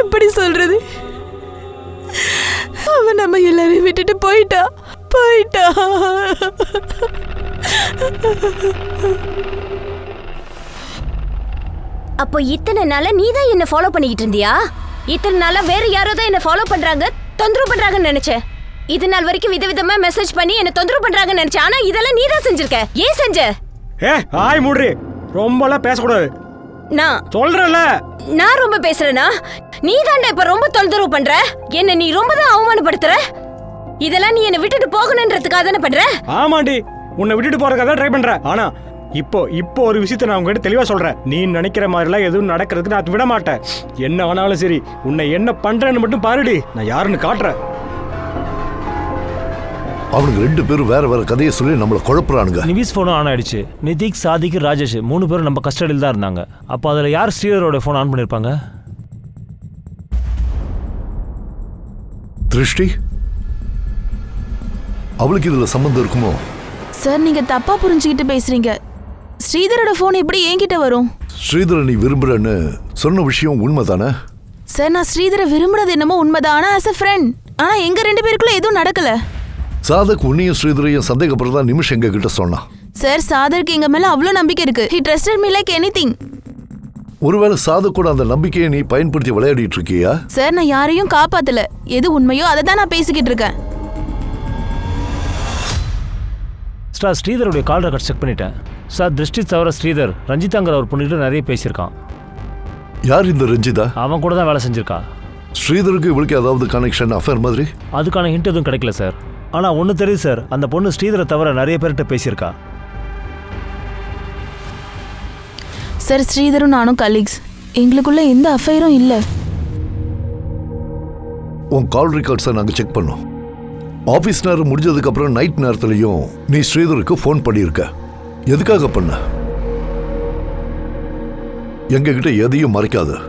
எப்படி சொல்றது? அவன் நம்ம எல்லாரையும் விட்டுட்டு போயிட்டா. அப்போ இத்தனை நாளா நீ தான் என்ன ஃபாலோ பண்ணிக்கிட்டு இருந்தியா? இத்தனை நாளா வேற யாரோ தான் என்ன ஃபாலோ பண்றாங்க, தொந்தரவு பண்றாங்கன்னு நினைச்சேன். இது நாள் வரைக்கும் விதவிதமா மெசேஜ் பண்ணி என்ன தொந்தரவு பண்றாங்கன்னு நினைச்சேன். ஆனா இதெல்லாம் நீ தான் செஞ்சிருக்க. ஏன் செஞ்ச? ஆய் மூடுறி. ரொம்பலாம் பேசக்கூடாது. நான் சொல்றேன்ல. நான் ரொம்ப பேசுறேனா? நீ தாண்டா இப்ப ரொம்ப தொந்தரவு பண்ற. என்ன நீ ரொம்ப தான் அவமானப்படுத்துற. இதெல்லாம் நீ என்ன விட்டுட்டு போகணுன்றதுக்காக தானே பண்ற? ஆமாண்டி, உன்னை விட்டுட்டு போறதுக்காக தான் ட்ரை பண்ற. ஆனா இப்போ ஒரு விஷயத்தை நான் உங்ககிட்ட தெளிவா சொல்றேன். நீ நினைக்கிற மாதிரிலாம் எதுவும் நடக்கிறதுக்கு நான் விட மாட்டேன். என்ன ஆனாலும் சரி, உன்னை என்ன பண்றேன்னு மட்டும் பாருடி. நான் யாருன்னு காட்டுறேன். அவனுக்கு 2 பேரும் வேற வேற கதையை சொல்லி நம்மளை குழப்புறானுங்க. நிவிஸ் ஃபோனும் ஆன் ஆயிடுச்சு. நிதிக், சாதிக், ராஜேஷ் 3 பேரும் நம்ம கஸ்டடியில் தான் இருந்தாங்க. அப்போ அதில் யார் ஸ்ரீதரோட ஃபோன் ஆன் பண்ணியிருப்பாங்க? திருஷ்டி, அவளுக்கு இதுல சம்பந்தம் இருக்குமோ? சார் நீங்க தப்பா புரிஞ்சுக்கிட்டு பேசுறீங்க. ஸ்ரீதரோட போன் எப்படி என்கிட்ட வரும்? ஸ்ரீதரை நீ விரும்புறன்னு சொன்ன விஷயம் உண்மைதானே? சார் நான் ஸ்ரீதரை விரும்புறது என்னமோ உண்மைதான். ஆனா as a friend. ஆனா எங்க 2 பேருக்குள்ள எதுவும் நடக்கல. சாதக் உன்னையும் ஸ்ரீதரையும் சந்தேகப்படுறதா நிமிஷம் எங்க கிட்ட சொன்னான். சார் சாதருக்கு எங்க மேல அவ்வளவு நம்பிக்கை இருக்கு. He trusted me like anything. ஒருவேளை சாதக் கூட அந்த நம்பிக்கையை நீ பயன்படுத்தி விளையாடிட்டு இருக்கியா? சார் நான் யாரையும் காப்பாத்தல. எது உண்மையோ அதை தான் நான் பேசிக்கிட்டு இருக்கேன். சார் ஸ்ரீதருடைய கால் ரெக்கார்ட் செக் பண்ணிட்டேன். சார் திருஷ்டி தவிர ஸ்ரீதர் ரஞ்சிதாங்கிற ஒரு பொண்ணுகிட்ட நிறைய பேசியிருக்கான். யார் இந்த ரஞ்சிதா? அவன் கூட தான் வேலை செஞ்சிருக்கா. ஸ்ரீதருக்கு இவளுக்கு ஏதாவது கனெக்ஷன், அஃபேர் மாதிரி? அதுக்கான ஹிண்ட் எதுவும் கிடைக்கல சார். ஆனால் ஒன்று தெரியுது சார், அந்த பொண்ணு ஸ்ரீதரை தவிர நிறைய பேர்கிட்ட பேசியிருக்கா. சார் ஸ்ரீதரும் நானும் கலீக்ஸ். எங்களுக்குள்ள எந்த அஃபைரும் இல்லை. உன் கால் ரெக்கார்ட்ஸை நாங்கள் செக் பண்ணோம். ஆஃபீஸ் நேரம் முடிஞ்சதுக்கு அப்புறம் நைட் நேரத்துலையும் நீ ஸ்ரீதருக்கு ஃபோன் பண்ணியிருக்க. எதுக்காக பண்ண? எங்ககிட்ட எதையும் மறைக்காத.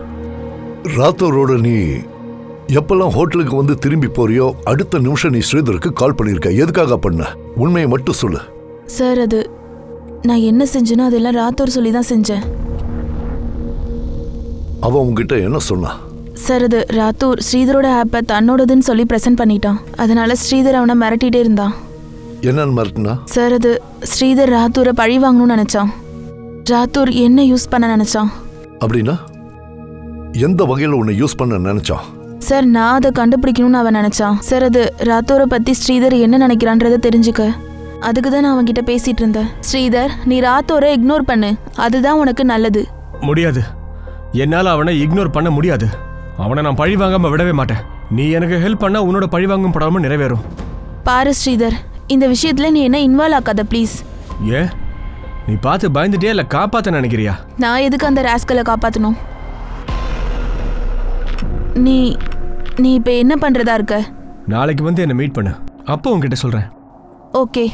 ராத்தோரோட நீ எப்பெல்லாம் ஹோட்டலுக்கு வந்து திரும்பி போறியோ அடுத்த நிமிஷம் நீ ஸ்ரீதருக்கு கால் பண்ணியிருக்க. எதுக்காக பண்ண? உண்மையை மட்டும் சொல்லு. சார் அது நான் என்ன செஞ்சேனோ அதெல்லாம் ராத்தோர் சொல்லி தான் செஞ்சேன். அவன் உங்ககிட்ட என்ன சொன்னா? சார் அது ராத்தூர் ஸ்ரீதரோட ஆப்பை தன்னோடதுன்னு சொல்லி ப்ரெசென்ட் பண்ணிட்டான். அதனால ஸ்ரீதர் அவனை மிரட்டிகிட்டே இருந்தான். என்னன்னு மிரட்டினா? சார் அது ஸ்ரீதர் ராத்தூரை பழி வாங்கணும்னு நினைச்சான். ராத்தூர் என்ன யூஸ் பண்ண நினைச்சான். அப்படின்னா எந்த வகையில் உன்னை யூஸ் பண்ண நினைச்சான்? சார் நான் அதை கண்டுபிடிக்கணும்னு அவன் நினைச்சான். சார் அது ராத்தூரை பத்தி ஸ்ரீதர் என்ன நினைக்கிறான்றதை தெரிஞ்சுக்க. அதுக்கு தான் நான் அவன்கிட்ட பேசிட்டு இருந்தேன். ஸ்ரீதர் நீ ராத்தோரை இக்னோர் பண்ணு, அதுதான் உனக்கு நல்லது. முடியாது, என்னால அவனை இக்னோர் பண்ண முடியாது. அவனை நான் பழி வாங்காம விடவே மாட்டேன். நீ எனக்கு ஹெல்ப் பண்ணா உன்னோட பழி வாங்கும் படாம நிறைவேறும். பாரு ஸ்ரீதர், இந்த விஷயத்துல நீ என்ன இன்வால்வ் ஆக்காத ப்ளீஸ். ஏன் நீ பார்த்து பயந்துட்டியா இல்ல காப்பாத்த நினைக்கிறியா? நான் எதுக்கு அந்த ராஸ்கலை காப்பாத்தணும்? நீ நீ இப்ப என்ன பண்றதா இருக்க? நாளைக்கு வந்து என்ன மீட் பண்ணு, அப்போ உன்கிட்ட சொல்றேன். ஓகே.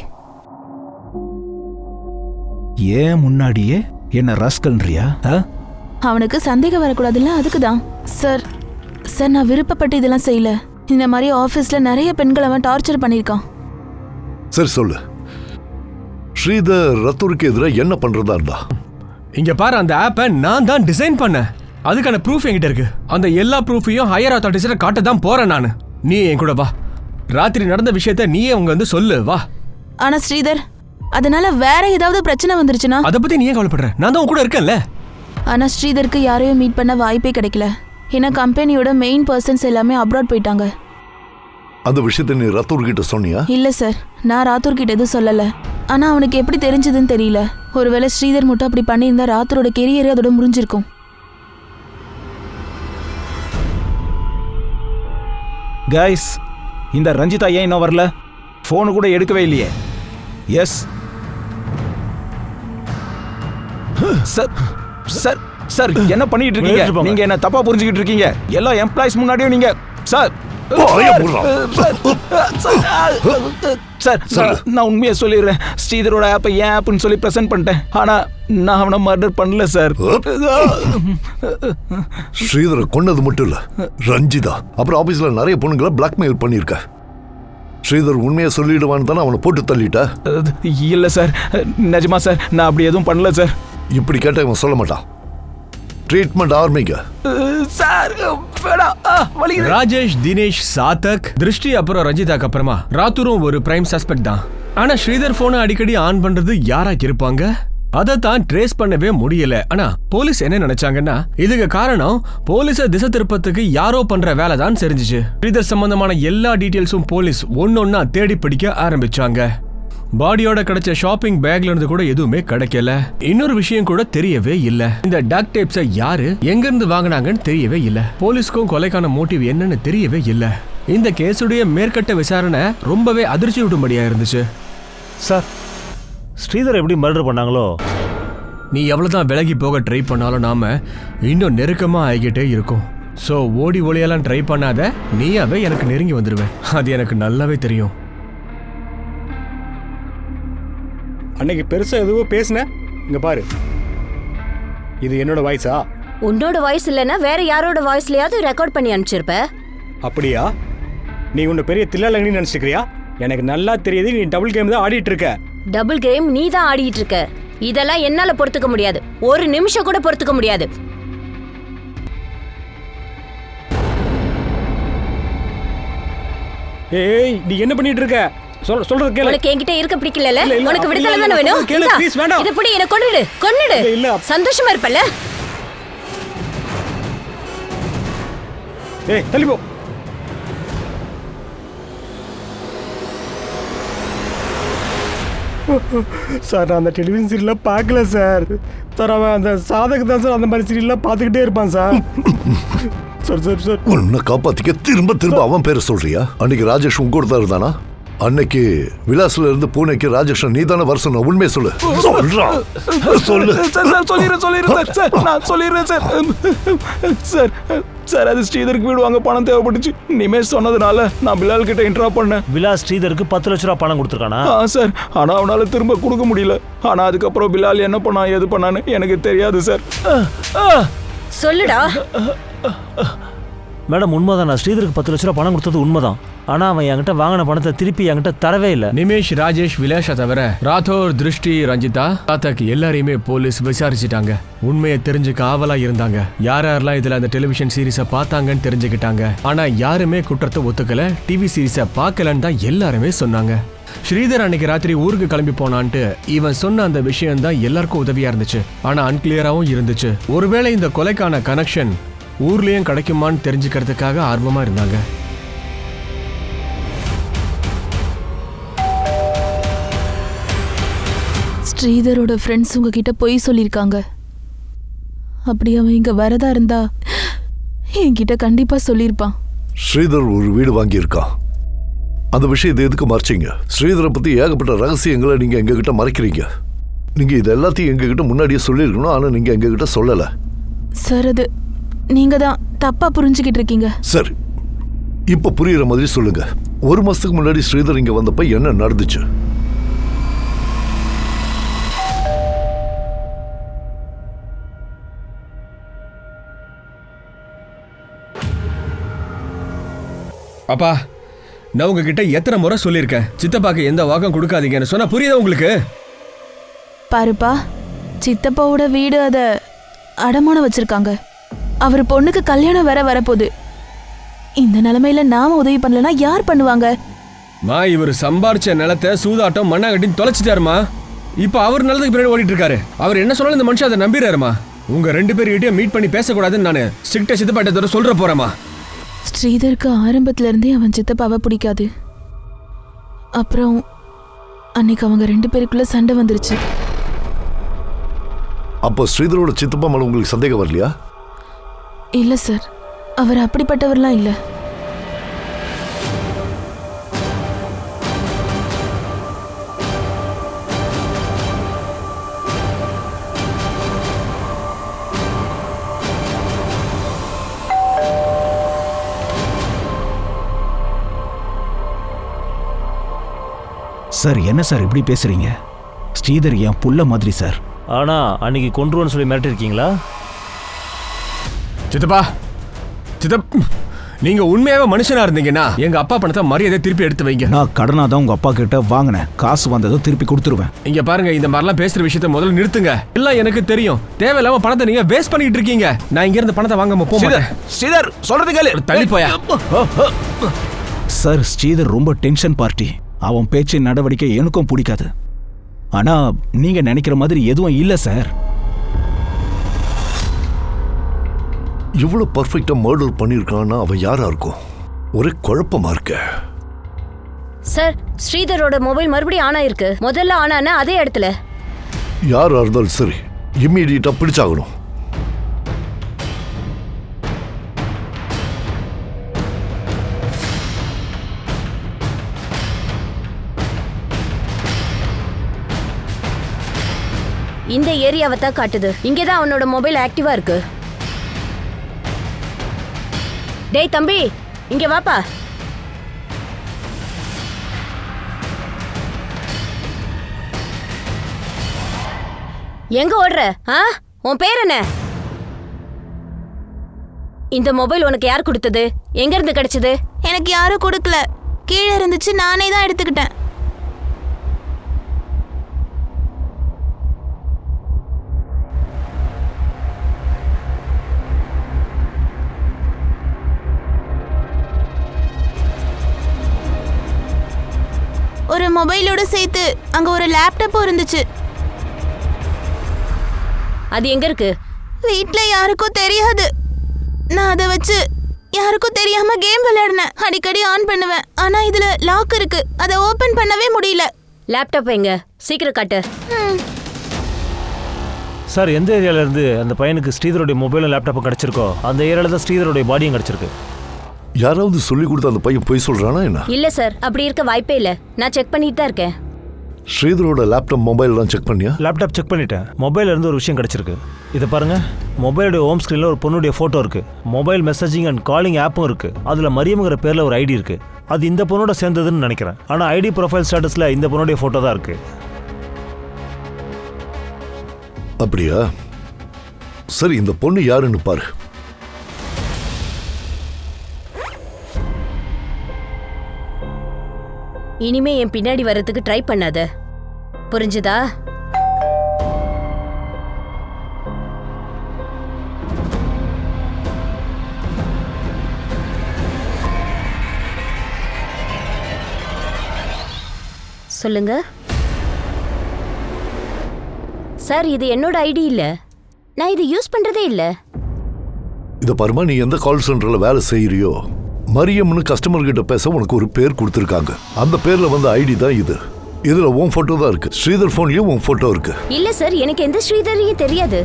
ஏன் முன்னாடியே என்ன ராஸ்கல்ன்றியா? அவனுக்கு சந்தேகம் வரக்கூடாதுல்ல, அதுக்கு தான். சார் சார் நான் விருப்பப்பட்டு இதெல்லாம் செய்யல. இந்த மாதிரி ஆபீஸ்ல நிறைய பெண்கள் அவன் டார்ச்சர் பண்ணிருக்கான். சரி சொல்லு, ஸ்ரீதர் ரத்தூருக்கு எதிராக என்ன பண்றதா இருந்தா? இங்க பாரு, அந்த ஆப்பை நான் தான் டிசைன் பண்ணேன். அதுக்கான ப்ரூஃப் என்கிட்ட இருக்கு. அந்த எல்லா ப்ரூஃபையும் ஹையர் அத்தாரிட்டிஸ்ல காட்ட தான் போறேன் நான். நீ என் கூட வா. ராத்திரி நடந்த விஷயத்த நீயே அவங்க வந்து சொல்லு, வா. ஆனா ஸ்ரீதர், அதனால வேற ஏதாவது பிரச்சனை வந்துருச்சுன்னா? அதை பத்தி நீ ஏன் கவலைப்படுற? நான் தான் உன் கூட இருக்கேன்ல. ஆனா ஸ்ரீதருக்கு யாரையும் மீட் பண்ண வாய்ப்பே கிடைக்கல. ஏன்னா கம்பெனியோட மெயின் பர்சன்ஸ் எல்லாமே அப்ராட் போயிட்டாங்க. அந்த விஷயத்தை நீ ரத்தூர் கிட்ட சொன்னியா? இல்ல சார், நான் ராத்தூர் கிட்ட எதுவும் சொல்லல. ஆனா அவனுக்கு எப்படி தெரிஞ்சதுன்னு தெரியல. ஒருவேளை ஸ்ரீதர் மட்டும் அப்படி பண்ணியிருந்தா ராத்தூரோட கெரியரே அதோட முடிஞ்சிருக்கும். கைஸ், இந்த ரஞ்சிதா ஏன் இன்னும் வரல? ஃபோனு கூட எடுக்கவே இல்லையே. S sir. சார் சார், என்ன பண்ணிட்டு இருக்கீங்க? நீங்க என்ன தப்பா புரிஞ்சுக்கிட்டு இருக்கீங்க. எல்லா எம்ப்ளாயிஸ் முன்னாடியும் நீங்க சார் சார் நான் உண்மையை சொல்லிடுறேன். ஸ்ரீதரோட ஆப்பை ஏன் ஆப்னு சொல்லி ப்ரெசென்ட் பண்ணிட்டேன். ஆனா நான் அவனை மர்டர் பண்ணல சார். ஸ்ரீதரை கொன்னது மட்டும் இல்ல, ரஞ்சிதா அப்புறம் ஆபீஸ்ல நிறைய பொண்ணுங்களை பிளாக்மெயில் பண்ணிருக்க. ஸ்ரீதர் உண்மையை சொல்லிடுவான்னு தானே அவனை போட்டு தள்ளிட்ட? இல்ல சார், நிஜமா சார், நான் அப்படி எதுவும் பண்ணல சார். இப்படி கேட்ட இவன் சொல்ல மாட்டான். ட்ரீட்மெண்ட் ஆரம்பிங்க சார். ராஜேஷ், தினேஷ், சாதக், திருஷ்டி அப்புறம் ரஞ்சிதாக்கு அப்புறமா ராத்தூரும் ஒரு பிரைம் சஸ்பெக்ட் தான். ஆனா ஸ்ரீதர் போனை அடிக்கடி ஆன் பண்றது யாரா இருப்பாங்க? அதை தான் ட்ரேஸ் பண்ணவே முடியல. ஆனா போலீஸ் என்ன நினைச்சாங்கன்னா, இதுக்கு காரணம் போலீஸ திசை திருப்பத்துக்கு யாரோ பண்ற வேலை தான் தெரிஞ்சிச்சு. ஸ்ரீதர் சம்பந்தமான எல்லா டீடைல்ஸும் போலீஸ் ஒன்னொன்னா தேடி பிடிக்க ஆரம்பிச்சாங்க. பாடியோட கிடைச்ச ஷாப்பிங் பேக்ல இருந்து கூட எதுவுமே கிடைக்கல. இன்னொரு விஷயம் கூட தெரியவே இல்ல. இந்த டக் டேப்ஸை யாரு எங்க இருந்து வாங்கினாங்கன்னு தெரியவே இல்ல. போலீஸ்க்கும் கொலைக்கான மோட்டிவ் என்னன்னு தெரியவே இல்ல. இந்த கேஸுடைய மேற்கட்ட விசாரணை ரொம்பவே அதிர்ச்சி விடும்படியா இருந்துச்சு. சார், ஸ்ரீதர் எப்படி மர்டர் பண்ணாங்களோ? நீ எவ்வளவுதான் விலகி போக ட்ரை பண்ணாலும் நாம இன்னும் நெருக்கமா ஆகிக்கிட்டே இருக்கும். சோ ஓடி ஒளியெல்லாம் ட்ரை பண்ணாத, நீயாவே எனக்கு நெருங்கி வந்துடுவேன். அது எனக்கு நல்லாவே தெரியும். அன்னைக்கு பெருசா எதுவோ பேசுன, இங்க பாரு, இது என்னோட வாய்ஸா? உன்னோட வாய்ஸ் இல்லைன்னா வேற யாரோட வாய்ஸ்லயாவது ரெக்கார்ட் பண்ணி அனுப்பிச்சிருப்ப. அப்படியா? நீ உன்னை பெரிய தில்லாலங்கன்னு நினைச்சுக்கிறியா? எனக்கு நல்லா தெரியுது, நீ டபுள் கேம் தான் ஆடிட்டு இருக்க. டபுள் கேம் நீ தான் ஆடிட்டு இருக்க. இதெல்லாம் என்னால பொறுத்துக்க முடியாது. ஒரு நிமிஷம் கூட பொறுத்துக்க முடியாது. ஏய், நீ என்ன பண்ணிட்டு இருக்க? சொல்றது கேளு. உனக்கு என்கிட்ட இருக்க பிடிக்கல. இல்ல, உனக்கு விடுதலை தானே வேணும்? கேளு ப்ளீஸ். வேண்டாம். இத புடி, என்ன கொன்னுடு. கொன்னுடு. இல்ல. சந்தோஷமா இருப்பல? ஏய், தள்ளி போ. சார், நான் அந்த டெலிவிஷன் சீரியல்லாம் பார்க்கல சார். சார், அவன் அந்த சாதக தான் சார் அந்த மாதிரி சீரியல்லாம் பார்த்துக்கிட்டே இருப்பான் சார். சார் சார் சார் உன்னை காப்பாத்திக்க திரும்ப திரும்ப அவன் பேரை சொல்றியா? அன்னைக்கு ராஜேஷ் உங்க கூட தான் இருந்தானா? அன்னைக்கு விலாஸ்ல இருந்து பூனேக்கு ராஜேஷ் நீ தானே வர சொன்ன? உண்மையை சொல்லு. சொல்லு சொல்லிடுறேன் சார். நான் சொல்லிடுறேன் சார். சார் சார், அது ஸ்ரீதருக்கு வீடு வாங்க பணம் தேவைப்பட்டுச்சு. நிமேஷ் சொன்னதுனால நான் பிலால் கிட்ட இன்ட்ரா பண்ணேன். விலாஸ் ஸ்ரீதருக்கு 10 லட்ச ரூபா பணம் கொடுத்துருக்கானா? சார், ஆனா அவனால திரும்ப கொடுக்க முடியல. ஆனா அதுக்கப்புறம் பிலால் என்ன பண்ணா எது பண்ணான்னு எனக்கு தெரியாது சார். சொல்லுடா. மேடம், உண்மைதான். நான் ஸ்ரீதருக்கு 10 லட்ச ரூபா பணம் கொடுத்தது உண்மைதான். ஆனா அவன் என்கிட்ட வாங்கின பணத்தை திருப்பி என்கிட்ட தரவே இல்லை. நிமேஷ், ராஜேஷ், விலாஷா தவிர ராத்தோர், திருஷ்டி, ரஞ்சிதா, தாத்தாக்கு எல்லாரையுமே போலீஸ் விசாரிச்சுட்டாங்க. உண்மையை தெரிஞ்சுக்க ஆவலா இருந்தாங்க. யாரெல்லாம் இதுல அந்த டெலிவிஷன் சீரீஸை பார்த்தாங்கன்னு தெரிஞ்சுக்கிட்டாங்க. ஆனா யாருமே குற்றத்தை ஒத்துக்கல, டிவி சீரீஸை பார்க்கலன்னு தான் எல்லாருமே சொன்னாங்க. ஸ்ரீதர் அன்னைக்கு ராத்திரி ஊருக்கு கிளம்பி போனான்ட்டு இவன் சொன்ன அந்த விஷயம் தான் எல்லாருக்கும் உதவியா இருந்துச்சு. ஆனா அன்கிளியராகவும் இருந்துச்சு. ஒருவேளை இந்த கொலைக்கான கனெக்ஷன் ஊர்லயும் கிடைக்குமான்னு தெரிஞ்சுக்கிறதுக்காக ஆர்வமா இருந்தாங்க. ஸ்ரீதரோட ஃப்ரெண்ட்ஸ் உங்ககிட்ட பொய் சொல்லியிருக்காங்க. அப்படி அவன் இங்க வரதா இருந்தா என்கிட்ட கண்டிப்பா சொல்லியிருப்பான். ஸ்ரீதர் ஒரு வீடு வாங்கியிருக்கான். அந்த விஷயத்தை எதுக்கு மறைச்சிங்க? ஸ்ரீதரை பத்தி ஏகப்பட்ட ரகசியங்களை நீங்க எங்ககிட்ட மறைக்கிறீங்க. நீங்க இது எல்லாத்தையும் எங்ககிட்ட முன்னாடியே சொல்லியிருக்கணும். ஆனா நீங்க எங்ககிட்ட சொல்லல. சார், அது நீங்க தான் தப்பா புரிஞ்சுக்கிட்டு இருக்கீங்க. சரி, இப்ப புரியுற மாதிரி சொல்லுங்க. 1 மாசத்துக்கு முன்னாடி ஸ்ரீதர் இங்க வந்தப்ப என்ன நடந்துச்சு? அப்பா, நான் உங்ககிட்ட எத்தனை முறை சொல்லியிருக்கேன் சித்தப்பாக்கு எந்த வாக்கம் கொடுக்காதீங்கன்னு சொன்னா புரியுதா உங்களுக்கு? பாருப்பா, சித்தப்பாவோட வீடு அதை அடமானம் வச்சிருக்காங்க. அவர் பொண்ணுக்கு கல்யாணம் வேற வரப்போகுது. இந்த நிலைமையில நாம உதவி பண்ணலன்னா யார் பண்ணுவாங்க? இவர் சம்பாரிச்ச நிலத்தை சூதாட்டம் மண்ணா கட்டி தொலைச்சிட்டாருமா. இப்ப அவர் நல்லதுக்கு பின்னாடி ஓடிட்டு இருக்காரு. அவர் என்ன சொன்னாலும் இந்த மனுஷன் அதை நம்பிடுறாருமா. உங்க 2 பேர்கிட்டயும் மீட் பண்ணி பேசக்கூடாதுன்னு நான் ஸ்ட்ரிக்டா சித்தப்பாட்ட சொல்ற போறேமா. ஸ்ரீதருக்கு ஆரம்பத்துல இருந்தே அவன் சித்தப்பாவை பிடிக்காது. அப்புறம் அன்னைக்கு அவங்க 2 பேருக்குள்ள சண்டை வந்துருச்சு. அப்போ ஸ்ரீதரோட சித்தப்பா மேல உங்களுக்கு சந்தேகம் வரலையா? இல்ல சார், அவர் அப்படிப்பட்டவர்லாம் இல்ல. சார் என்ன சார் இப்படி பேசுறீங்க? ஸ்ரீதர் என் புள்ள மாதிரி சார். ஆனா அன்னைக்கு கொன்றுவன்னு சொல்லி மிரட்டிருக்கீங்களா? சித்தப்பா, நீங்க உண்மையாவே மனுஷனா இருந்தீங்கன்னா எங்க அப்பா பணத்தை மரியாதை திருப்பி எடுத்து வைங்க. நான் கடனா தான் உங்க அப்பா கிட்ட வாங்கினேன். காசு வந்ததும் திருப்பி கொடுத்துருவேன். இங்க பாருங்க, இந்த மாதிரிலாம் பேசுற விஷயத்த முதல்ல நிறுத்துங்க. எல்லாம் எனக்கு தெரியும். தேவையில்லாம பணத்தை நீங்க வேஸ்ட் பண்ணிட்டு இருக்கீங்க. நான் இங்க இருந்து பணத்தை வாங்காம போறேன். ஸ்ரீதர் சொல்றது கேளு. தள்ளி போயா. சார், ஸ்ரீதர் ரொம்ப டென்ஷன் பார்ட்டி. அவன் பேச்சு நடவடிக்கை எனக்கும் பிடிக்காது. ஆனா நீங்க நினைக்கிற மாதிரி எதுவும் இல்ல சார். இவ்வளவு பர்ஃபெக்டா மர்டர் பண்ணிருக்கான்னா அவன் யாரா இருக்கும்? ஒரே குழப்பமா இருக்க. சார், ஸ்ரீதரோட மொபைல் மறுபடியும் ஆன் ஆயிருக்கு. முதல்ல ஆன் ஆன அதே இடத்துல. யாரா இருந்தாலும் சரி, இம்மீடியட்டா பிடிச்சாகணும். இந்த ஏரியாவை தான் காட்டுது. இங்கதான் அவனோட மொபைல் ஆக்டிவா இருக்கு. டேய் தம்பி, இங்க வாப்பா. எங்க ஓடுற? உன் பேர் என்ன? இந்த மொபைல் உனக்கு யார் கொடுத்தது? எங்க இருந்து கிடைச்சது? எனக்கு யாரும் கொடுக்கல, கீழே இருந்துச்சு, நானே தான் எடுத்துக்கிட்டேன். ஒரு மொபைலோட சேர்த்து அங்க ஒரு லேப்டாப்பும் இருந்துச்சு. அது எங்க இருக்கு? வீட்ல யாருக்கும் தெரியாது. நான் அதை வச்சு யாருக்கும் தெரியாம கேம் விளையாடினேன். அடிக்கடி ஆன் பண்ணுவேன். ஆனா இதுல லாக் இருக்கு, அதை ஓபன் பண்ணவே முடியல. லேப்டாப் எங்க? சீக்கிரம் காட்டு. சார், எந்த ஏரியால இருந்து அந்த பையனுக்கு ஸ்ரீதருடைய மொபைலும் லேப்டாப்பும் கிடைச்சிருக்கோ அந்த ஏரியால தான் ஸ்ரீதருடைய பாடியும் கிடைச்சிருக்கு. யாராவது சொல்லி கொடுத்த அந்த பையன் போய் சொல்றானா என்ன? இல்ல சார், அப்படி இருக்க வாய்ப்பே இல்ல. நான் செக் பண்ணிட்டு தான் இருக்கேன். ஸ்ரீதரோட லேப்டாப் மொபைல்லாம் செக் பண்ணியா? லேப்டாப் செக் பண்ணிட்டேன். மொபைல்ல இருந்து ஒரு விஷயம் கிடைச்சிருக்கு. இதை பாருங்க, மொபைலுடைய ஹோம் ஸ்க்ரீன்ல ஒரு பொண்ணுடைய போட்டோ இருக்கு. மொபைல் மெசேஜிங் அண்ட் காலிங் ஆப்பும் இருக்கு. அதுல மரியம்ங்கிற பேர்ல ஒரு ஐடி இருக்கு. அது இந்த பொண்ணோட சேர்ந்ததுன்னு நினைக்கிறேன். ஆனா ஐடி ப்ரொஃபைல் ஸ்டேட்டஸ்ல இந்த பொண்ணுடைய போட்டோ தான் இருக்கு. அப்படியா? சரி, இந்த பொண்ணு யாருன்னு பாரு. இனிமே என் பின்னாடி வர்றதுக்கு ட்ரை பண்ணாத, புரிஞ்சுதா? சொல்லுங்க சார். இது என்னோட ஐடி இல்ல, நான் இது யூஸ் பண்றதே இல்ல. இத பாருமா, நீ எந்த கால் சென்டர்ல வேலை செய்யறியோ, மரியம்னு கஸ்டமர் கிட்ட பேச உனக்கு ஒரு பேர் கொடுத்திருக்காங்க. அந்த பேர்ல வந்த ஐடி தான் இது. இதுல உன் போட்டோ தான் இருக்கு. ஸ்ரீதர் போன்லயும் உன் போட்டோ இருக்கு. இல்ல சார், எனக்கு எந்த ஸ்ரீதரையும் தெரியாது.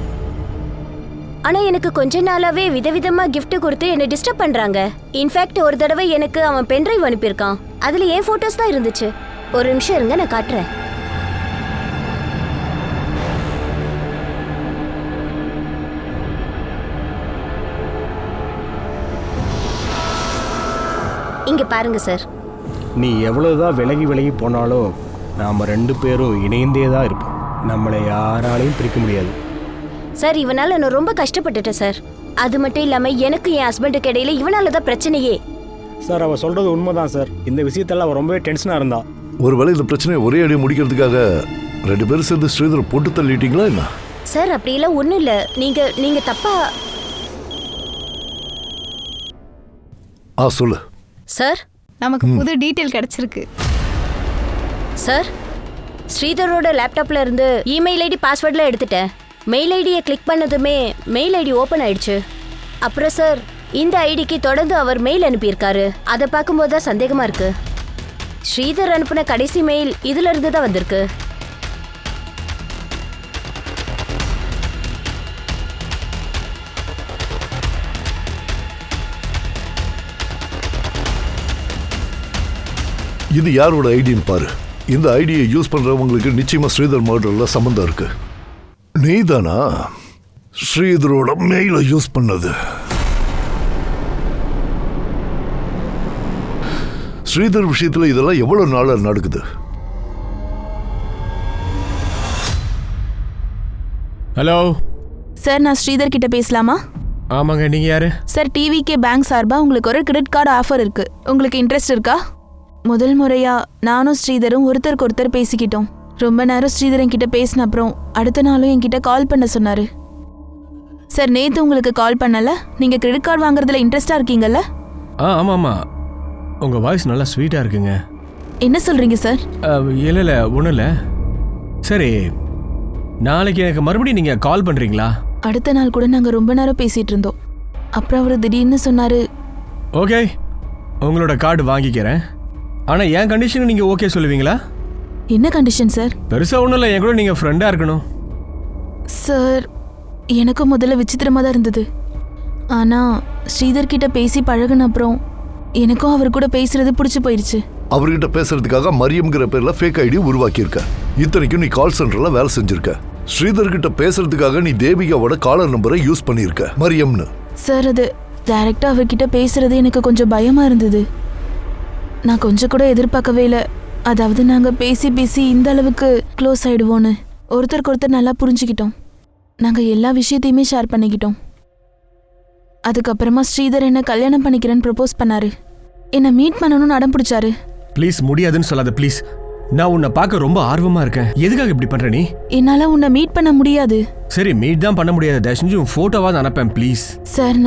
ஆனா எனக்கு கொஞ்ச நாளாவே விதவிதமா கிஃப்ட் கொடுத்து என்ன டிஸ்டர்ப் பண்றாங்க. இன்ஃபேக்ட் ஒரு தடவை எனக்கு அவன் பென்ட்ரைவ் அனுப்பியிருக்கான். அதுல என் போட்டோஸ் தான் இருந்துச்சு. ஒரு நிமிஷம் இருங்க, நான் காட்டுறேன். இங்க பாருங்க சார். நீ எவ்வளவுதான் விலகி விலகி போனாலும் நாம 2 பேரும் இணைந்தே தான் இருப்போம். நம்மளை யாராலையும் பிரிக்க முடியாது. சார், இவனால நான் ரொம்ப கஷ்டப்பட்டுட்டேன் சார். அது மட்டும் இல்லாம எனக்கு என் ஹஸ்பண்டுக்கு இடையில இவனால தான் பிரச்சனையே. சார் அவள் சொல்கிறது உண்மைதான் சார். இந்த விஷயத்தெல்லாம் அவள் ரொம்பவே டென்ஷனாக இருந்தா. ஒருவேளை இந்த பிரச்சனையை ஒரே அடியை முடிக்கிறதுக்காக 2 பேரும் சேர்ந்து ஸ்ரீதரை போட்டு தள்ளிட்டீங்களா என்ன? சார் அப்படியெல்லாம் ஒன்றும் இல்லை. நீங்க தப்பா. சொல்லு சார் நமக்கு புது டீட்டெயில் கிடைச்சிருக்கு. சார் ஸ்ரீதரோட லேப்டாப்ல இருந்து இமெயில் ஐடி பாஸ்வேர்டில் எடுத்துட்டேன். மெயில் ஐடியை கிளிக் பண்ணதுமே மெயில் ஐடி ஓப்பன் ஆயிடுச்சு. அப்புறம் சார் இந்த ஐடிக்கு தொடர்ந்து அவர் மெயில் அனுப்பியிருக்காரு. அதை பார்க்கும்போது தான் சந்தேகமாக இருக்கு. ஸ்ரீதர் அனுப்பின கடைசி மெயில் இதுல இருந்து தான் வந்திருக்கு. இது யாரோட ஐடின்னு பாரு. இந்த ஐடியை யூஸ் பண்றவங்களுக்கு நிச்சயமா ஸ்ரீதர் மர்டர்ல சம்பந்தம் இருக்கு. நீதானா ஸ்ரீதரோட மெயில யூஸ் பண்ணது? ஸ்ரீதர் விஷயத்துல இதெல்லாம் எவ்வளவு நாளா நடக்குது? ஹலோ சார், நான் ஸ்ரீதர் கிட்ட பேசலாமா? ஆமாங்க, நீங்க யாரு? சார், டிவிகே பேங்க் சார்பா உங்களுக்கு ஒரு கிரெடிட் கார்டு ஆஃபர் இருக்கு. உங்களுக்கு இன்ட்ரெஸ்ட் இருக்கா? முதல் முறையா நானும் ஸ்ரீதரும் ஒருத்தருக்கு ஒருத்தர் பேசிக்கிட்டோம். ரொம்ப நேரம் ஸ்ரீதர் என்கிட்ட பேசின அப்புறம் அடுத்த நாளும் என்கிட்ட கால் பண்ண சொன்னாரு. சார், நேத்து உங்களுக்கு கால் பண்ணல. நீங்க கிரெடிட் கார்டு வாங்குறதுல இன்ட்ரெஸ்டா இருக்கீங்கல்ல? ஆமா. உங்க வாய்ஸ் நல்லா ஸ்வீட்டா இருக்குங்க. என்ன சொல்றீங்க சார்? இல்ல ஒன்றும் இல்லை. சரி, நாளைக்கு எனக்கு மறுபடியும் நீங்க கால் பண்றீங்களா? அடுத்த நாள் கூட நாங்க ரொம்ப நேரம் பேசிட்டு இருந்தோம். அப்புறம் அவர் திடீர்னு சொன்னாரு, ஓகே உங்களோட கார்டு வாங்கிக்கிறேன். ஆனா என் கண்டிஷன் நீங்க ஓகே சொல்லுவீங்களா? என்ன கண்டிஷன் சார்? பெருசா ஒன்றும் இல்லை, என் கூட நீங்க ஃப்ரெண்டா இருக்கணும். சார், எனக்கும் முதல்ல விசித்திரமா தான் இருந்தது. ஆனா ஸ்ரீதர் கிட்ட பேசி பழகுன அப்புறம் எனக்கும் அவர் கூட பேசுறது பிடிச்சு போயிடுச்சு. அவர்கிட்ட பேசுறதுக்காக மரியம்ங்கிற பேர்ல ஃபேக் ஐடி உருவாக்கி இருக்க. இத்தனைக்கும் நீ கால் சென்டர்ல வேலை செஞ்சிருக்க. ஸ்ரீதர் கிட்ட பேசுறதுக்காக நீ தேவிகாவோட காலர் நம்பரை யூஸ் பண்ணிருக்க, மரியம்னு. சார், அது டைரக்டா அவர்கிட்ட பேசுறது எனக்கு கொஞ்சம் பயமா இருந்தது. நான் கொஞ்சம் கூட எதிர்பார்க்கவே இல்லை. அதாவது நாங்க பேசி இந்த அளவுக்கு க்ளோஸ் ஆயிடுவோன்னு. ஒருத்தருக்கு ஒருத்தர் நல்லா புரிஞ்சுக்கிட்டோம். நாங்க எல்லா விஷயத்தையுமே ஷேர் பண்ணிக்கிட்டோம். அதுக்கப்புறமா ஸ்ரீதர் என்ன கல்யாணம் பண்ணிக்கிறேன்னு ப்ரப்போஸ் பண்ணாரு. என்ன மீட் பண்ணணும்னு அடம் பிடிச்சாரு. ப்ளீஸ் முடியாதுன்னு சொல்லாத ப்ளீஸ். நான் உன்னை பார்க்க ரொம்ப ஆர்வமா இருக்கேன். எதுக்காக இப்படி பண்ற நீ? என்னால உன்னை மீட் பண்ண முடியாது. சரி, மீட் தான் பண்ண முடியாது. தயவு செஞ்சு உன் போட்டோவாவது அனுப்பேன் ப்ளீஸ். சார்,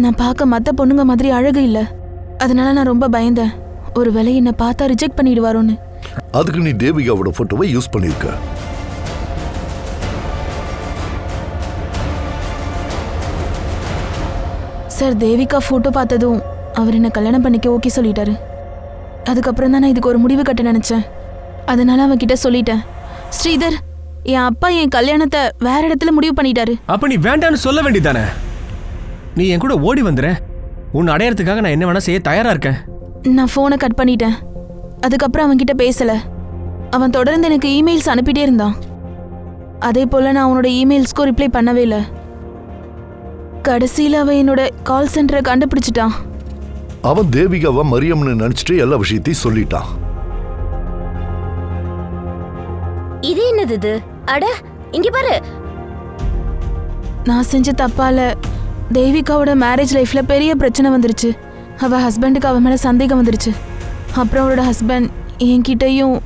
நான் பார்க்க மற்ற பொண்ணுங்க மாதிரி அழகு இல்லை. அதனால நான் ரொம்ப பயந்தேன். ஒருவேளை என்னை பார்த்தா ரிஜெக்ட் பண்ணிடுவாரோன்னு. அதுக்கு நீ தேவிகாவோட போட்டோவை யூஸ் பண்ணிருக்க. சார், தேவிகா போட்டோ பார்த்ததும் அவர் என்ன கல்யாணம் பண்ணிக்க ஓகே சொல்லிட்டாரு. அதுக்கப்புறம் தான் நான் இதுக்கு ஒரு முடிவு கட்ட நினைச்சேன். அதனால அவன்கிட்ட சொல்லிட்டேன், ஸ்ரீதர், என் அப்பா என் கல்யாணத்தை வேற இடத்துல முடிவு பண்ணிட்டாரு. அப்ப நீ வேண்டான்னு சொல்ல வேண்டியதானே? நீ என் கூட ஓடி வந்துற. உன்னை அடையறதுக்காக நான் என்ன வேணா செய்ய தயாரா இருக்கேன். நான் ஃபோனை கட் பண்ணிட்டேன். அதுக்கப்புறம் அவன்கிட்ட பேசல. அவன் தொடர்ந்து எனக்கு இமெயில்ஸ் அனுப்பிட்டே இருந்தான். அதே போல நான் அவனோட இமெயில்ஸ்க்கும் ரிப்ளை பண்ணவே இல்லை. கடைசியில் அவன் என்னோட கால் சென்டரை கண்டுபிடிச்சிட்டான். அவன் தேவிகாவை மரியம்னு நினைச்சிட்டு எல்லா விஷயத்தையும் சொல்லிட்டான். இது என்னது இது? அட இங்க பாரு. நான் செஞ்ச தப்பால தேவிகாவோட மேரேஜ் லைஃப்ல பெரிய பிரச்சனை வந்துருச்சு. அவ ஹஸ்பண்டுக்கு அவன் மேல சந்தேகம் வந்துருச்சு. அப்புறம் அவரோட ஹஸ்பண்ட் என்கிட்டையும்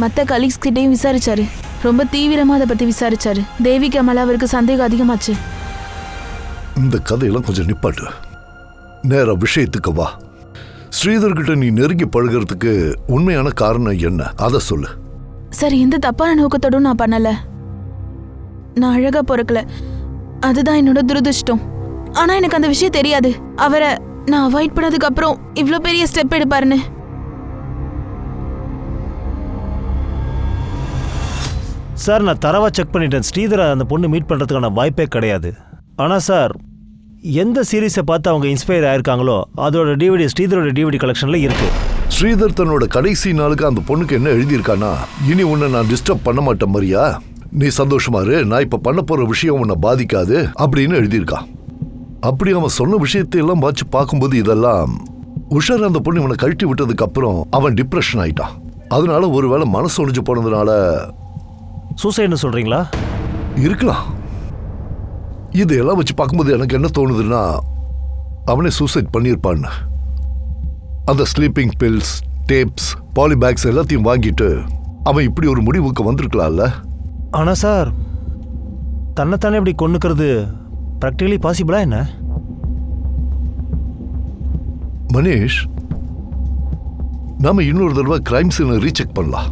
மற்ற கலீக்ஸ் கிட்டையும் விசாரிச்சாரு. ரொம்ப தீவிரமா அதை பத்தி விசாரிச்சாரு. தேவிகா மேல அவருக்கு சந்தேகம் அதிகமாச்சு. இந்த கதையெல்லாம் கொஞ்சம் நிப்பாட்டு, நேரா விஷயத்துக்கு வா. ஸ்ரீதர்கிட்ட நீ நெருங்கி பழகிறதுக்கு உண்மையான காரணம் என்ன, அதை சொல்லு. சார், எந்த தப்பான நோக்கத்தோடும் நான் பண்ணல. நான் அழகா பிறக்கல, அதுதான் என்னோட துரதிருஷ்டம். ஆனா எனக்கு அந்த விஷயம் தெரியாது. அவரை நான் அவாய்ட் பண்ணதுக்கு அப்புறம் இவ்ளோ பெரிய ஸ்டெப் எடுப்பாருன்னு. சார், நான் தரவா செக் பண்ணிட்டேன். ஸ்ரீதரை அந்த பொண்ணு மீட் பண்ணுறதுக்கான வாய்ப்பே கிடையாது. ஆனால் சார், எந்த சீரீஸை பார்த்து அவங்க இன்ஸ்பயர் ஆயிருக்காங்களோ அதோட டிவிடி ஸ்ரீதரோட டிவிடி கலெக்ஷனில் இருக்கு. ஸ்ரீதர் தன்னோட கடைசி நாளுக்கு அந்த பொண்ணுக்கு என்ன எழுதியிருக்கானா, இனி உன்னை நான் டிஸ்டர்ப் பண்ண மாட்டேன் மரியா, நீ சந்தோஷமா இரு, நான் இப்ப பண்ண போற விஷயம் உன்னை பாதிக்காது அப்படின்னு எழுதியிருக்கான். அப்படி அவன் சொன்ன விஷயத்தை எல்லாம் வச்சு பார்க்கும்போது இதெல்லாம் உஷார் அந்த பொண்ணு இவனை கழட்டி விட்டதுக்கு அப்புறம் அவன் டிப்ரெஷன் ஆயிட்டான். அதனால ஒருவேளை மனசு ஒழிஞ்சு போனதுனால சூசைட்னு சொல்றீங்களா? இருக்கலாம். இதையெல்லாம் வச்சு பார்க்கும்போது எனக்கு என்ன தோணுதுன்னா அவனே சூசைட் பண்ணியிருப்பான்னு. அந்த ஸ்லீப்பிங் பில்ஸ், டேப்ஸ், பாலிபேக்ஸ் எல்லாத்தையும் வாங்கிட்டு அவன் இப்படி ஒரு முடிவுக்கு வந்திருக்கலாம்ல. ஆனா சார், தன்னைத்தானே இப்படி கொன்னுக்கிறது ப்ராக்டிகலி பாசிபிளா என்ன? மனிஷ், நாம இன்னொரு தடவை கிரைம் சீனை ரீசெக் பண்ணலாம்.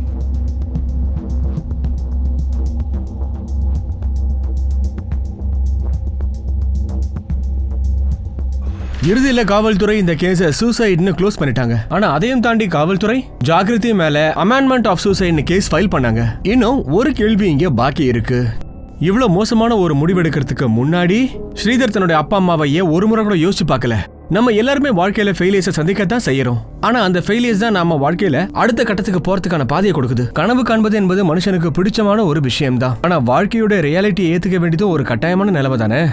இறுதியில காவல்துறை இந்த கேஸை சூசைட்னு க்ளோஸ் பண்ணிட்டாங்க. ஆனா அதையும் தாண்டி காவல்துறை ஜாகிரதை மேல அமெண்ட்மெண்ட் ஆஃப் சூசைட்னு கேஸ் ஃபைல் பண்ணாங்க. இன்னும் ஒரு கேள்வி இங்க பாக்கி இருக்கு. இவ்வளவு மோசமான ஒரு முடிவெடுக்கிறதுக்கு முன்னாடி ஸ்ரீதர் தன்னுடைய அப்பா அம்மாவை ஏன் ஒரு முறை கூட யோசிச்சு பார்க்கல? நம்ம எல்லாருமே வாழ்க்கையில ஃபெயிலியர்ஸை சந்திக்கத்தான் செய்யறோம். ஆனா அந்த ஃபெயிலியர்ஸ் தான் நம்ம வாழ்க்கையில அடுத்த கட்டத்துக்கு போறதுக்கான பாதையை கொடுக்குது. கனவு காண்பது என்பது மனுஷனுக்கு பிடிச்சமான ஒரு விஷயம் தான். ஆனா வாழ்க்கையோட ரியாலிட்டியை ஏத்துக்க வேண்டியது ஒரு கட்டாயமான நிலைமை தானே.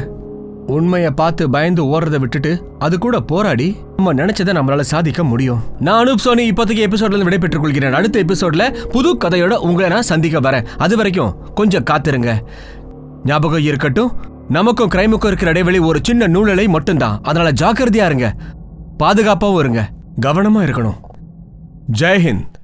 உண்மையை பார்த்து பயந்து ஓடுறதை விட்டுட்டு அது கூட போராடி நம்ம நினைச்சதை நம்மளால சாதிக்க முடியும். நான் அனூப் சோனி இப்போதைக்கு எபிசோட்ல இருந்து விடைபெற்றுக் கொள்கிறேன். அடுத்த எபிசோட்ல புது கதையோட உங்களை நான் சந்திக்க வரேன். அது வரைக்கும் கொஞ்சம் காத்திருங்க. ஞாபகம் இருக்கட்டும், நமக்கும் கிரைமுக்கும் இருக்கிற இடைவெளி ஒரு சின்ன நூலிழை மட்டும்தான். அதனால ஜாக்கிரதையா இருங்க, பாதுகாப்பாவும் இருங்க, கவனமா இருக்கணும். ஜெய் ஹிந்த்.